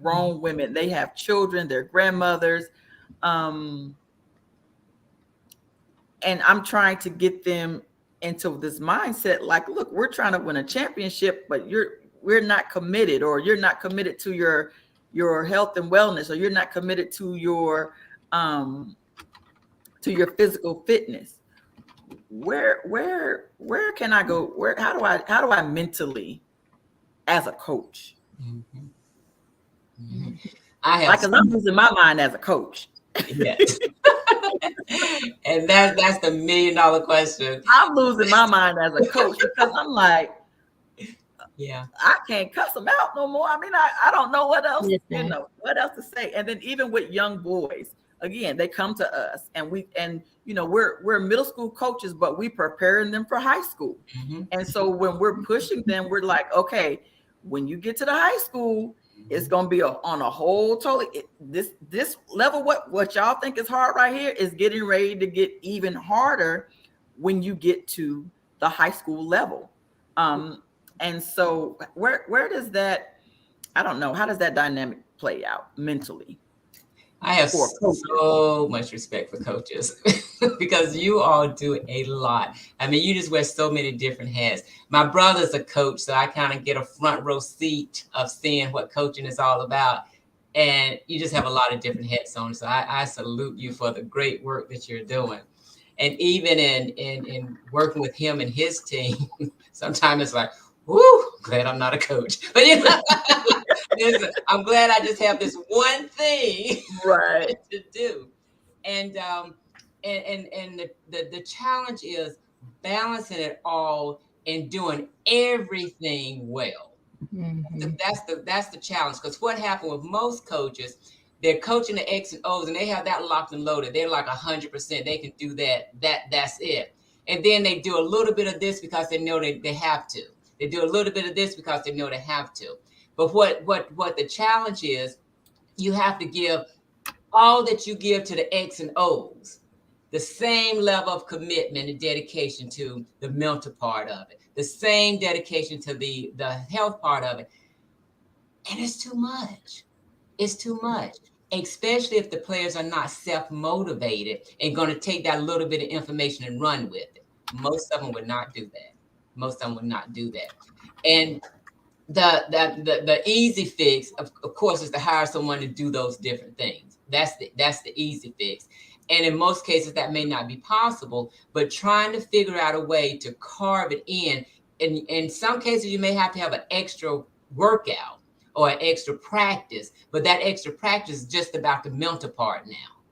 A: Grown women, they have children, they're grandmothers. And I'm trying to get them into this mindset, like, look, we're trying to win a championship, but we're not committed, or you're not committed to your health and wellness, or you're not committed to your physical fitness. Where can I go? How do I mentally, as a coach?
C: Mm-hmm.
A: Mm-hmm. Because I'm losing my mind as a coach.
C: Yes. And that's the $1 million question.
A: I'm losing my mind as a coach, because I'm like,
C: yeah,
A: I can't cuss them out no more. I mean, I don't know what else,
B: Listen.
A: what else to say. And then even with young boys, again, they come to us, and we're middle school coaches, but we preparing them for high school.
C: Mm-hmm.
A: And so when we're pushing them, we're like, okay, when you get to the high school, it's going to be on a whole this level. What y'all think is hard right here is getting ready to get even harder when you get to the high school level. And so where does that, I don't know, how does that dynamic play out mentally?
C: I have so much respect for coaches because you all do a lot. I mean, you just wear so many different hats. My brother's a coach, so I kind of get a front row seat of seeing what coaching is all about. And you just have a lot of different hats on. So I salute you for the great work that you're doing. And even in working with him and his team, sometimes it's like, whoo, glad I'm not a coach. But listen, I'm glad I just have this one thing
A: right
C: to do. And the challenge is balancing it all and doing everything well.
B: Mm-hmm.
C: That's the challenge, because what happened with most coaches, they're coaching the X and O's and they have that locked and loaded. They're like 100%. They can do that's it. And then they do a little bit of this because they know they have to. They do a little bit of this because they know they have to. But what the challenge is, you have to give all that you give to the X and O's, the same level of commitment and dedication to the mental part of it, the same dedication to the health part of it. And it's too much. It's too much, especially if the players are not self-motivated and going to take that little bit of information and run with it. Most of them would not do that. Most of them would not do that. And the easy fix, of course, is to hire someone to do those different things. That's the easy fix. And in most cases, that may not be possible, but trying to figure out a way to carve it in. In some cases, you may have to have an extra workout or an extra practice, but that extra practice is just about the mental part now,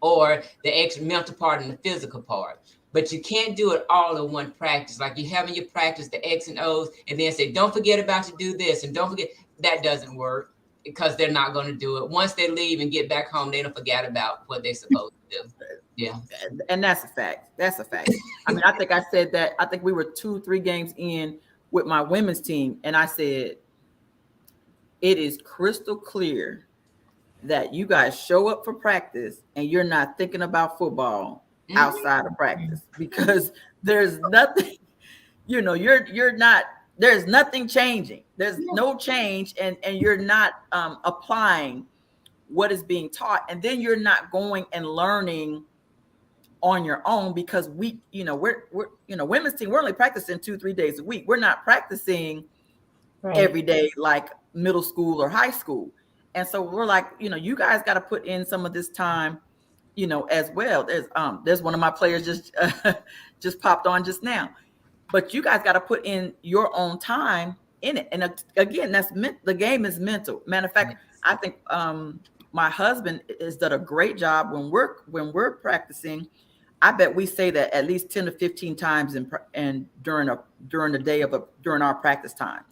C: or the extra mental part and the physical part. But you can't do it all in one practice. Like you have in your practice the X and O's, and then say, don't forget about to do this, and don't forget. That doesn't work because they're not going to do it. Once they leave and get back home, they don't forget about what they're supposed to do. Yeah.
A: And that's a fact. That's a fact. I mean, I think I said that. I think we were 2-3 games in with my women's team, and I said, it is crystal clear that you guys show up for practice and you're not thinking about football outside of practice, because there's nothing, you're not, there's nothing changing. There's no change, and you're not applying what is being taught. And then you're not going and learning on your own, because we're women's team, we're only practicing 2-3 days a week. We're not practicing every day like middle school or high school. And so we're like, you guys got to put in some of this time, as well. There's one of my players just popped on just now, but you guys got to put in your own time in it. And again, the game is mental. Matter of fact, I think my husband has done a great job when we're practicing. I bet we say that at least 10 to 15 times during the day during our practice time.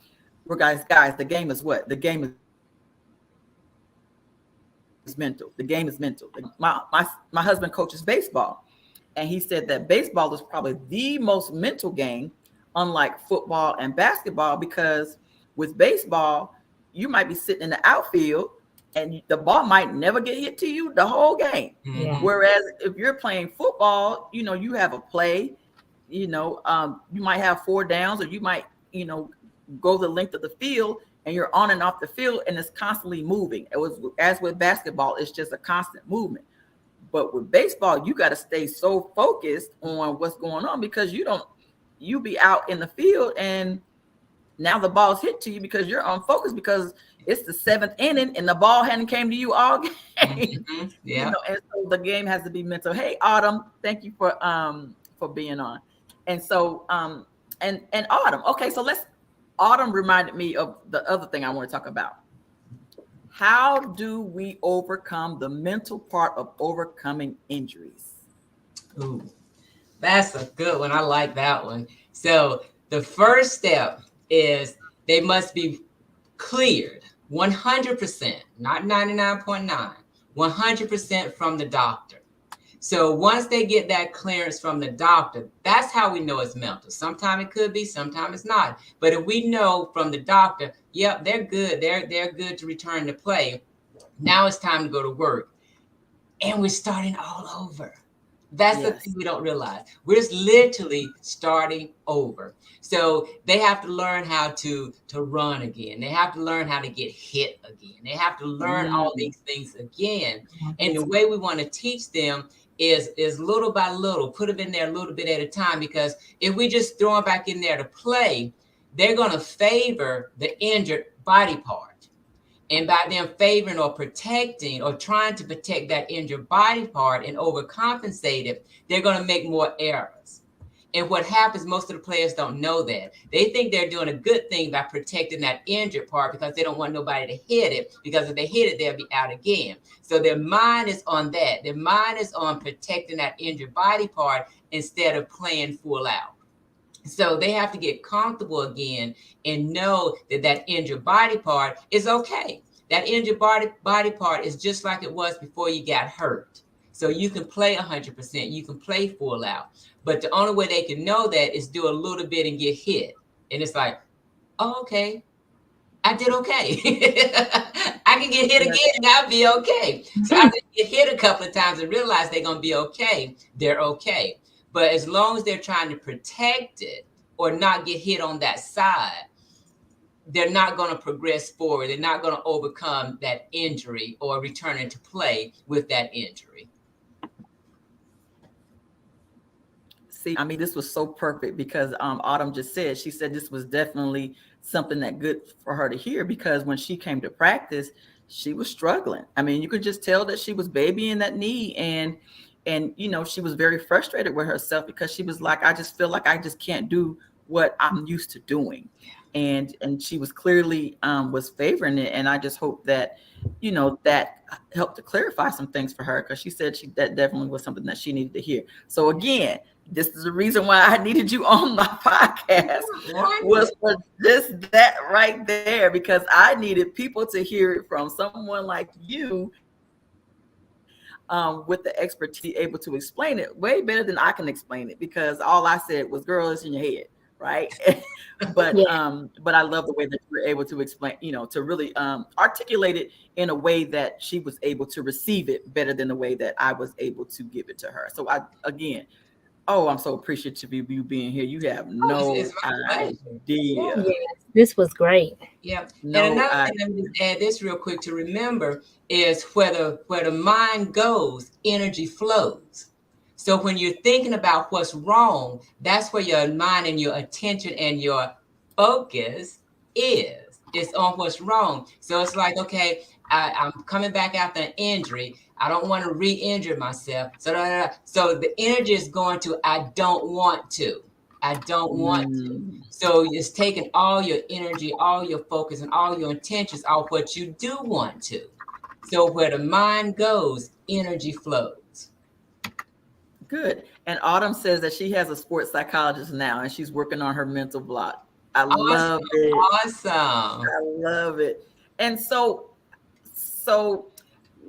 A: We're guys, the game is what? The game is mental. The game is mental. My husband coaches baseball, and he said that baseball is probably the most mental game, unlike football and basketball, because with baseball, you might be sitting in the outfield and the ball might never get hit to you the whole game.
B: Yeah.
A: Whereas if you're playing football, you have a play, you might have 4 downs, or you might, go the length of the field, and you're on and off the field, and it's constantly moving. As with basketball, it's just a constant movement. But with baseball, you got to stay so focused on what's going on, because you be out in the field and now the ball's hit to you because you're unfocused, because it's the 7th inning and the ball hadn't came to you all game.
C: Mm-hmm. Yeah.
A: And so the game has to be mental. Hey, Autumn, thank you for being on. And so and Autumn. Okay, so Autumn reminded me of the other thing I want to talk about. How do we overcome the mental part of overcoming injuries?
C: Ooh, that's a good one. I like that one. So the first step is they must be cleared 100%, not 99.9, 100% from the doctor. So once they get that clearance from the doctor, that's how we know it's mental. Sometimes it could be, sometimes it's not. But if we know from the doctor, yep, they're good. They're good to return to play. Now it's time to go to work. And we're starting all over. That's the thing we don't realize. We're just literally starting over. So they have to learn how to run again. They have to learn how to get hit again. They have to learn all these things again. And the way we want to teach them is little by little, put them in there a little bit at a time, because if we just throw them back in there to play, they're going to favor the injured body part. And by them favoring or protecting or trying to protect that injured body part and overcompensate it, they're going to make more errors. And what happens, most of the players don't know that. They think they're doing a good thing by protecting that injured part because they don't want nobody to hit it, because if they hit it, they'll be out again. So their mind is on that. Their mind is on protecting that injured body part instead of playing full out. So they have to get comfortable again and know that that injured body part is okay. That injured body part is just like it was before you got hurt. So you can play 100%, you can play full out. But the only way they can know that is do a little bit and get hit. And it's like, oh, okay, I did okay. I can get hit again, and I'll be okay. So after they get hit a couple of times and realize they're going to be okay, they're okay. But as long as they're trying to protect it or not get hit on that side, they're not going to progress forward. They're not going to overcome that injury or return into play with that injury.
A: See, I mean, this was so perfect because Autumn just said, she said this was definitely something that good for her to hear, because when she came to practice, she was struggling. I mean, you could just tell that she was babying that knee, and you know, she was very frustrated with herself because she was like, I just feel like I just can't do what I'm used to doing. And she was clearly was favoring it. And I just hope that, you know, that helped to clarify some things for her, because she said that definitely was something that she needed to hear. So again, this is the reason why I needed you on my podcast, was for that right there, because I needed people to hear it from someone like you, with the expertise, able to explain it way better than I can explain it, because all I said was, girl, it's in your head, right? But I love the way that you were able to explain, you know, to really articulate it in a way that she was able to receive it better than the way that I was able to give it to her. So I'm so appreciative of you being here. You have no idea.
B: Yes, this was great.
C: Yeah. And another thing, let me just add this real quick to remember, is where the mind goes, energy flows. So when you're thinking about what's wrong, that's where your mind and your attention and your focus is. It's on what's wrong. So it's like, okay, I'm coming back after an injury. I don't want to re-injure myself. So the energy is going to, I don't want to. I don't want to. So it's taking all your energy, all your focus, and all your intentions off what you do want to. So where the mind goes, energy flows.
A: Good. And Autumn says that she has a sports psychologist now, and she's working on her mental block. I love it.
C: Awesome.
A: I love it. And so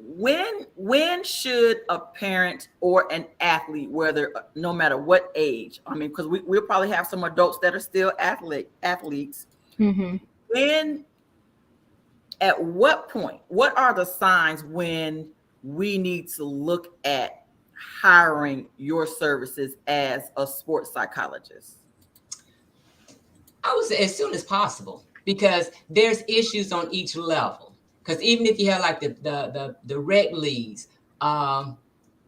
A: when should a parent or an athlete, no matter what age, I mean, because we'll probably have some adults that are still athletes. Mm-hmm. At what point, what are the signs when we need to look at hiring your services as a sports psychologist?
C: I would say as soon as possible, because there's issues on each level. Because even if you have like the rec leagues,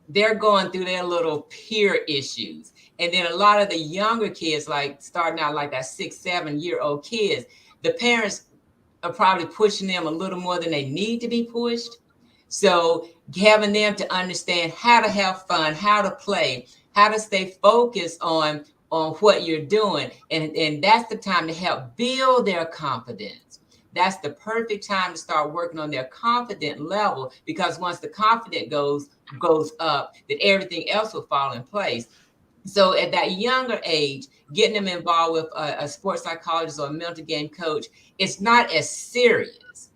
C: they're going through their little peer issues. And then a lot of the younger kids, like starting out like that 6-7-year-old kids, the parents are probably pushing them a little more than they need to be pushed. So having them to understand how to have fun, how to play, how to stay focused on what you're doing. And that's the time to help build their confidence. That's the perfect time to start working on their confident level, because once the confidence goes up, then everything else will fall in place. So at that younger age, getting them involved with a sports psychologist or a mental game coach, it's not as serious,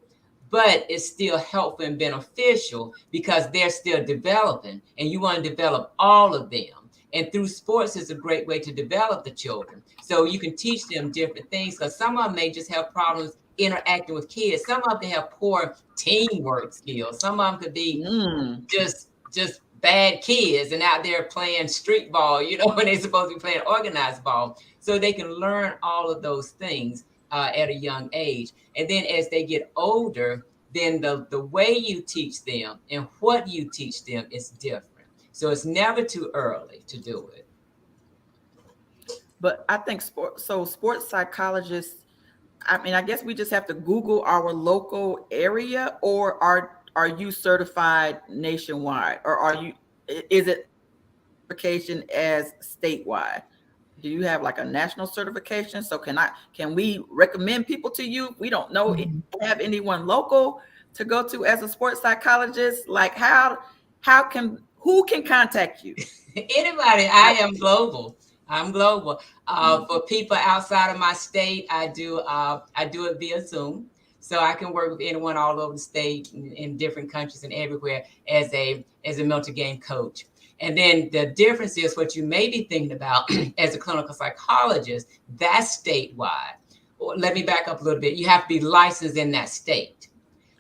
C: but it's still helpful and beneficial because they're still developing, and you want to develop all of them. And through sports is a great way to develop the children. So you can teach them different things, because some of them may just have problems interacting with kids. Some of them have poor teamwork skills. Some of them could be just bad kids and out there playing street ball, you know, when they're supposed to be playing organized ball. So they can learn all of those things at a young age. And then as they get older, then the way you teach them and what you teach them is different. So it's never too early to do it.
A: But I think sports psychologists, I mean, I guess we just have to Google our local area, or are you certified nationwide, or is it certification as statewide? Do you have like a national certification? So can we recommend people to you? We don't know have anyone local to go to as a sports psychologist. Like who can contact you?
C: Anybody. I am global. I'm global. For people outside of my state, I do it via Zoom. So I can work with anyone all over the state, in different countries and everywhere, as a mental game coach. And then the difference is what you may be thinking about as a clinical psychologist, that's statewide. Let me back up a little bit. You have to be licensed in that state.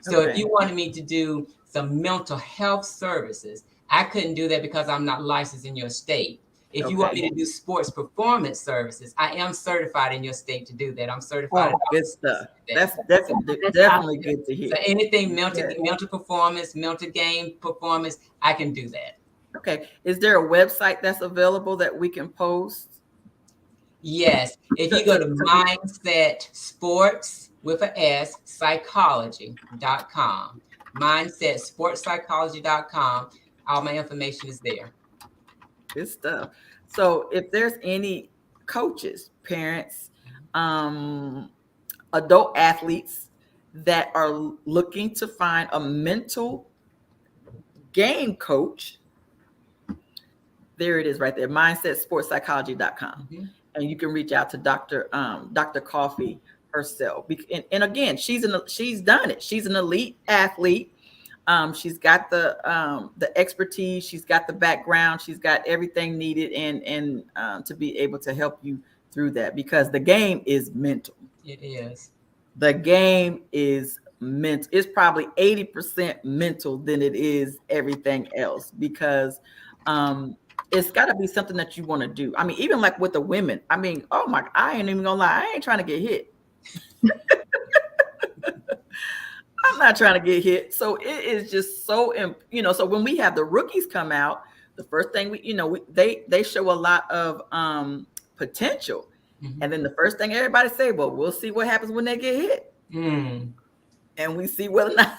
C: So if you wanted me to do some mental health services, I couldn't do that because I'm not licensed in your state. If you want me to do sports performance services, I am certified in your state to do that. I'm certified.
A: Oh, good stuff. That's
B: That's
A: definitely good to hear.
C: So anything mental performance, mental game performance, I can do that.
A: Okay. Is there a website that's available that we can post?
C: Yes. If you go to Mindset Sports with an S, psychology.com, mindsetsportspsychology.com, all my information is there.
A: Good stuff. So if there's any coaches, parents, adult athletes that are looking to find a mental game coach, there it is right there, mindsetsportspsychology.com. And you can reach out to Dr. Coffey herself. And again, she's done it. She's an elite athlete. She's got the expertise. She's got the background. She's got everything needed and to be able to help you through that, because the game is mental.
C: It is.
A: The game is mental. It's probably 80% mental than it is everything else, because it's got to be something that you want to do. I mean, even like with the women, I mean, oh my, I ain't even gonna lie, I ain't trying to get hit. I'm not trying to get hit. So it is just so, so when we have the rookies come out, the first thing they show a lot of potential. And then the first thing everybody say, well, we'll see what happens when they get hit. And we see whether or not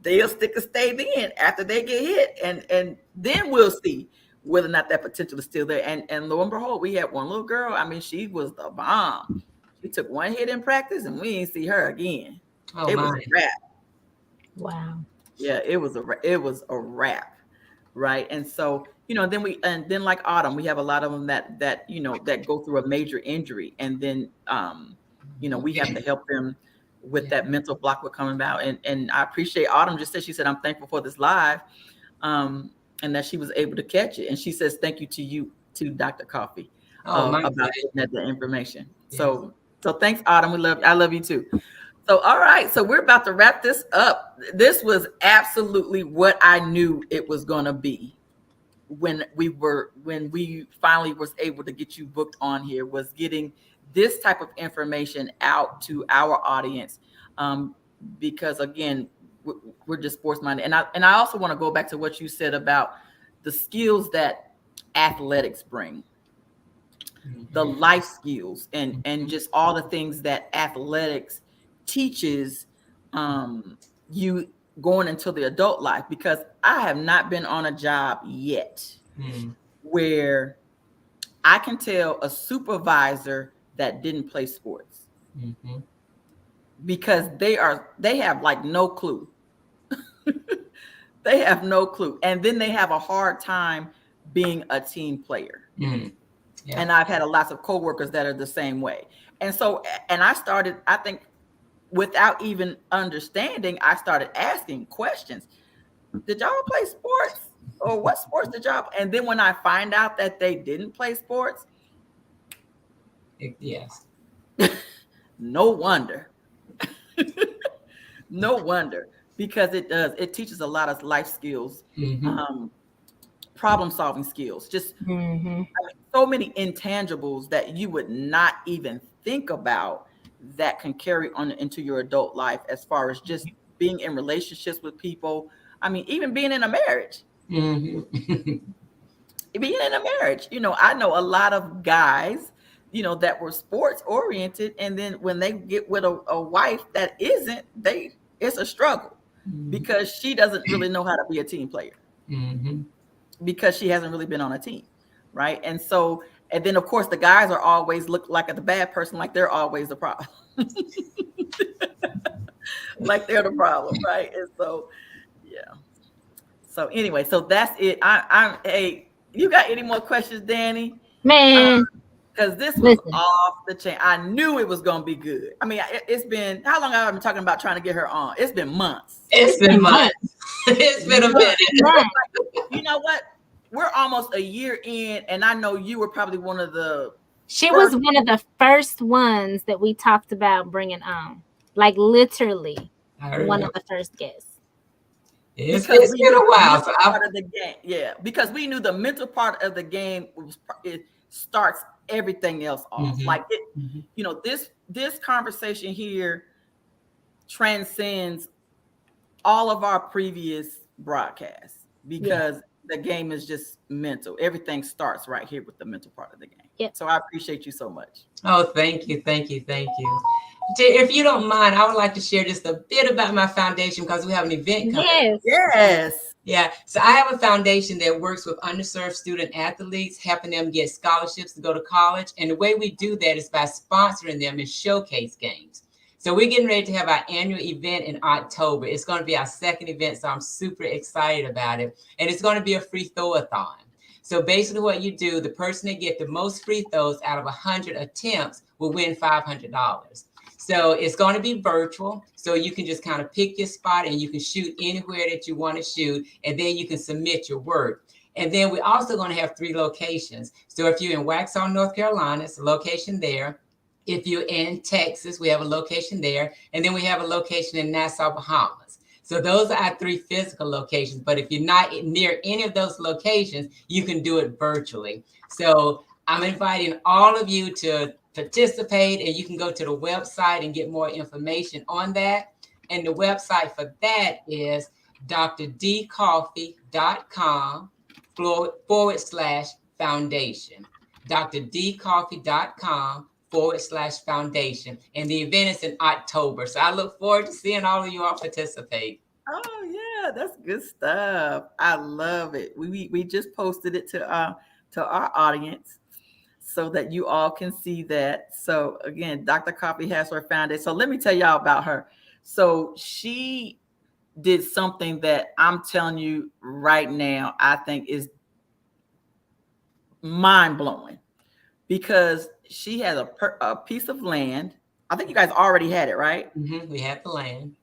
A: they'll stick a stay in after they get hit. And then we'll see whether or not that potential is still there. And lo and behold, we had one little girl. I mean, she was the bomb. She took one hit in practice and we didn't see her again. It was a wrap.
B: Wow.
A: Yeah, it was a wrap. Right. And so, then like Autumn, we have a lot of them that go through a major injury. And then, we have to help them with that mental block with coming about. And I appreciate Autumn just said, she said, I'm thankful for this live, and that she was able to catch it. And she says, thank you to Dr. Coffey about getting that information. Yes. So thanks, Autumn. I love you too. So, all right. So we're about to wrap this up. This was absolutely what I knew it was going to be when we finally was able to get you booked on here, was getting this type of information out to our audience. Because again, we're just sports minded. And I also want to go back to what you said about the skills that athletics bring, the life skills, and just all the things that athletics teaches you going into the adult life. Because I have not been on a job yet where I can tell a supervisor that didn't play sports, because they have like no clue. They have no clue. And then they have a hard time being a team player. Yeah. And I've had lots of coworkers that are the same way. And so, and I started, I think, without even understanding, I started asking questions. Did y'all play sports? Or what sports did y'all play? And then when I find out that they didn't play sports,
C: yes.
A: No wonder. No wonder. Because it teaches a lot of life skills, problem solving skills, just I mean, so many intangibles that you would not even think about that can carry on into your adult life, as far as just being in relationships with people. I mean, even being in a marriage. Being in a marriage, I know a lot of guys, that were sports oriented, and then when they get with a wife that isn't, it's a struggle, because she doesn't really know how to be a team player, because she hasn't really been on a team, right? And so, and then of course the guys are always look like the bad person, like they're always the problem. Like they're the problem, right? And so, yeah. So anyway, so that's it. Hey, you got any more questions, Danny?
B: Man.
A: Because this was off the chain. I knew it was going to be good. I mean, it's been, how long have I been talking about trying to get her on? It's been months.
C: It's been months. It's been a minute.
A: You know what? We're almost a year in, and I know you were probably one of the
B: She was one of the first ones that we talked about bringing on. Like literally. one of the first guests.
C: It's been a while. So
A: part of the game, yeah, because we knew the mental part of the game it starts everything else off.
C: Mm-hmm.
A: Like it, you know, this conversation here transcends all of our previous broadcasts because the game is just mental. Everything starts right here with the mental part of the game.
B: Yep.
A: So I appreciate you so much.
C: Oh, thank you. If you don't mind, I would like to share just a bit about my foundation because we have an event coming.
A: Yes.
C: Yeah. So I have a foundation that works with underserved student athletes, helping them get scholarships to go to college. And the way we do that is by sponsoring them in showcase games. So we're getting ready to have our annual event in October. It's going to be our second event, so I'm super excited about it. And it's going to be a free throw-a-thon. So basically what you do, the person that get the most free throws out of 100 attempts will win $500. So it's going to be virtual. So you can just kind of pick your spot and you can shoot anywhere that you want to shoot. And then you can submit your work. And then we're also going to have 3 locations. So if you're in Waxhaw, North Carolina, it's a location there. If you're in Texas, we have a location there. And then we have a location in Nassau, Bahamas. So those are our 3 physical locations. But if you're not near any of those locations, you can do it virtually. So I'm inviting all of you to participate, and you can go to the website and get more information on that. And the website for that is drdcoffey.com/foundation. drdcoffey.com/foundation. And the event is in October. So I look forward to seeing all of you all participate.
A: Oh yeah, that's good stuff. I love it. We just posted it to our audience so that you all can see that. So again, Dr. Coffey has her foundation. So let me tell y'all about her. So she did something that I'm telling you right now, I think is mind blowing because she has a piece of land. I think you guys already had it, right?
C: We had the land.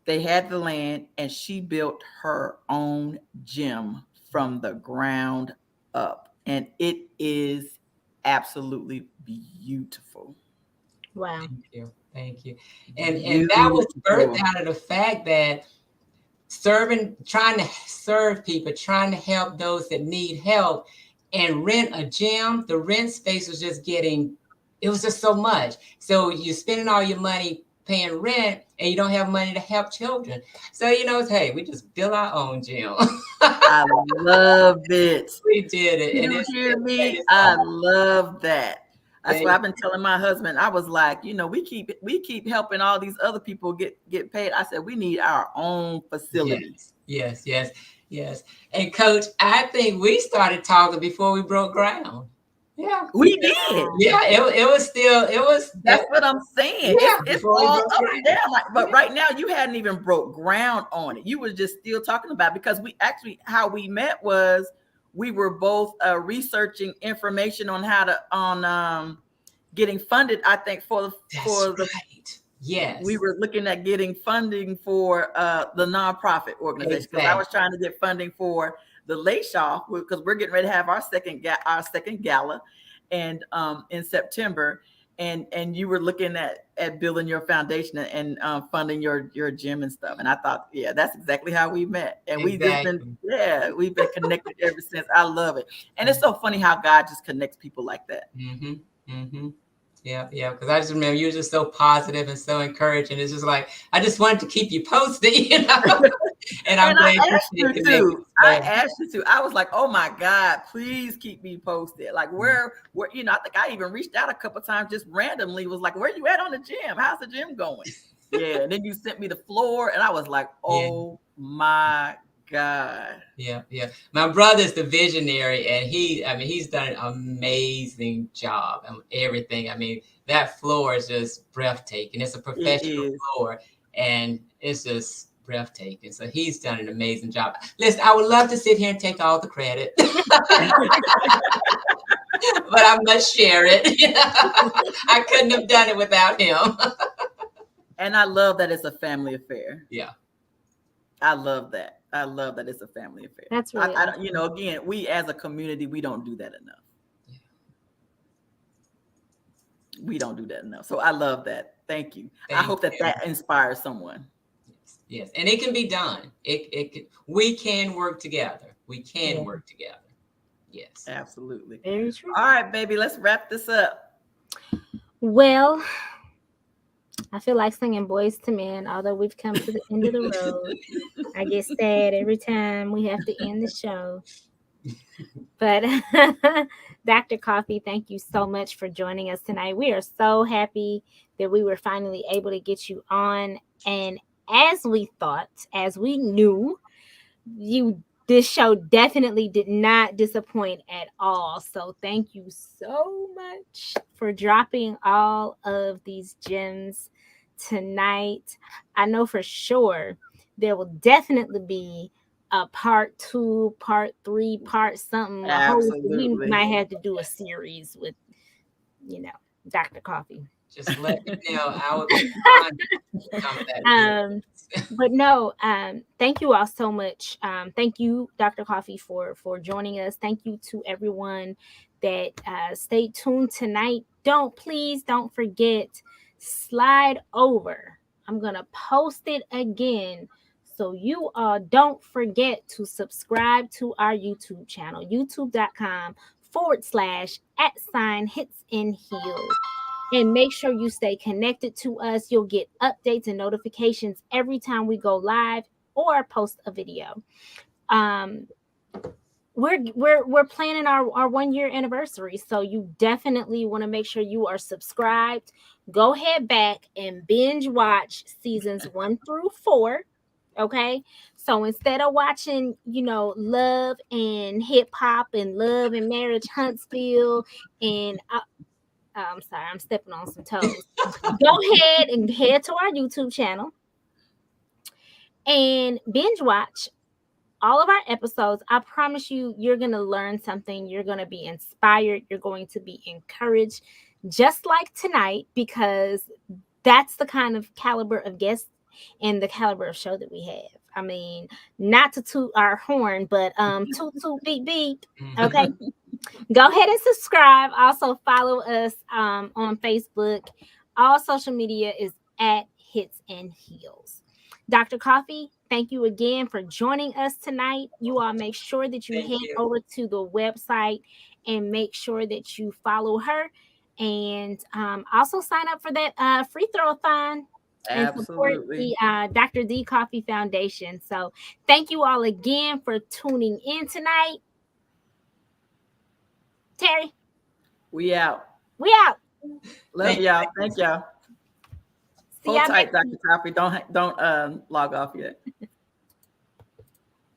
A: They had the land, and she built her own gym from the ground up, and it is absolutely beautiful.
B: Wow.
C: Thank you. And that was birthed out of the fact that trying to serve people, trying to help those that need help, and rent a gym. The rent space was just it was just so much. So you're spending all your money paying rent and you don't have money to help children. So, hey, we just built our own gym.
A: I love it.
C: We did it.
A: You hear me? I love that. That's what I've been telling my husband. I was like, we keep helping all these other people get paid. I said, we need our own facility.
C: Yes. And Coach, I think we started talking before we broke ground. Yeah,
A: we did.
C: Yeah, it was.
A: That's what I'm saying.
C: Yeah,
A: it's all up and down. But right now, you hadn't even broke ground on it. You were just still talking about it because how we met was we were both researching information on how to getting funded. I think for the
C: yes,
A: we were looking at getting funding for the nonprofit organization because I was trying to get funding for the Layshaw because we're getting ready to have our second gala and in September, and you were looking at building your foundation and funding your gym and stuff. And I thought, yeah, that's exactly how we met. And we've been connected ever since. I love it. And it's so funny how God just connects people like that.
C: Yeah. Because I just remember you were just so positive and so encouraging. It's just like I just wanted to keep you posted, And I'm glad
A: I asked you to. I was like, oh my God, please keep me posted. Like where I think I even reached out a couple of times just randomly. Was like, where you at on the gym? How's the gym going? Yeah. And then you sent me the floor, and I was like, oh my God.
C: Yeah. My brother's the visionary, and he's done an amazing job on everything. I mean, that floor is just breathtaking. It's a professional floor, and it's just breathtaking. So he's done an amazing job. Listen, I would love to sit here and take all the credit, but I must share it. I couldn't have done it without him.
A: And I love that it's a family affair.
C: Yeah.
A: I love that. I love that it's a family affair.
B: That's really awesome.
A: Again, we as a community, we don't do that enough. Yeah. We don't do that enough. So I love that. Thank you. I hope that inspires someone.
C: Yes. Yes, and it can be done. We can work together. We can work together. Yes.
A: Absolutely.
B: Very true.
A: All right, baby, let's wrap this up.
B: Well, I feel like singing Boys to Men, although we've come to the end of the road. I get sad every time we have to end the show. But Dr. Coffey, thank you so much for joining us tonight. We are so happy that we were finally able to get you on. And as we thought, as we knew, this show definitely did not disappoint at all. So thank you so much for dropping all of these gems tonight. I know for sure there will definitely be a part 2, part 3, part something. We
A: Absolutely.
B: might have to do a series with, Dr. Coffey.
C: Just let me know. I would be fine to come back.
B: But no, thank you all so much. Thank you, Dr. Coffey, for joining us. Thank you to everyone that stayed tuned tonight. Please don't forget, slide over. I'm going to post it again. So you all don't forget to subscribe to our YouTube channel, youtube.com/@hits and heels. And make sure you stay connected to us. You'll get updates and notifications every time we go live or post a video. We're planning our 1 year anniversary, so you definitely want to make sure you are subscribed. Go head back and binge watch seasons 1 through 4. Okay, so instead of watching, Love and Hip Hop and Love and Marriage Huntsville and I'm sorry, I'm stepping on some toes. Go ahead and head to our YouTube channel and binge watch all of our episodes. I promise you, you're going to learn something. You're going to be inspired. You're going to be encouraged, just like tonight, because that's the kind of caliber of guests and the caliber of show that we have. I mean, not to toot our horn, but toot toot beep beep. Okay. Go ahead and subscribe. Also follow us on Facebook. All social media is at Hits and Heels. Dr. Coffey, thank you again for joining us tonight. You all make sure that you head over to the website and make sure that you follow her. And also sign up for that free throw-a-thon. And support the Dr. D Coffey Foundation. So thank you all again for tuning in tonight. Terry,
A: we out. Love y'all. Thank y'all. Hold tight, Dr. Coffey. Don't log off yet.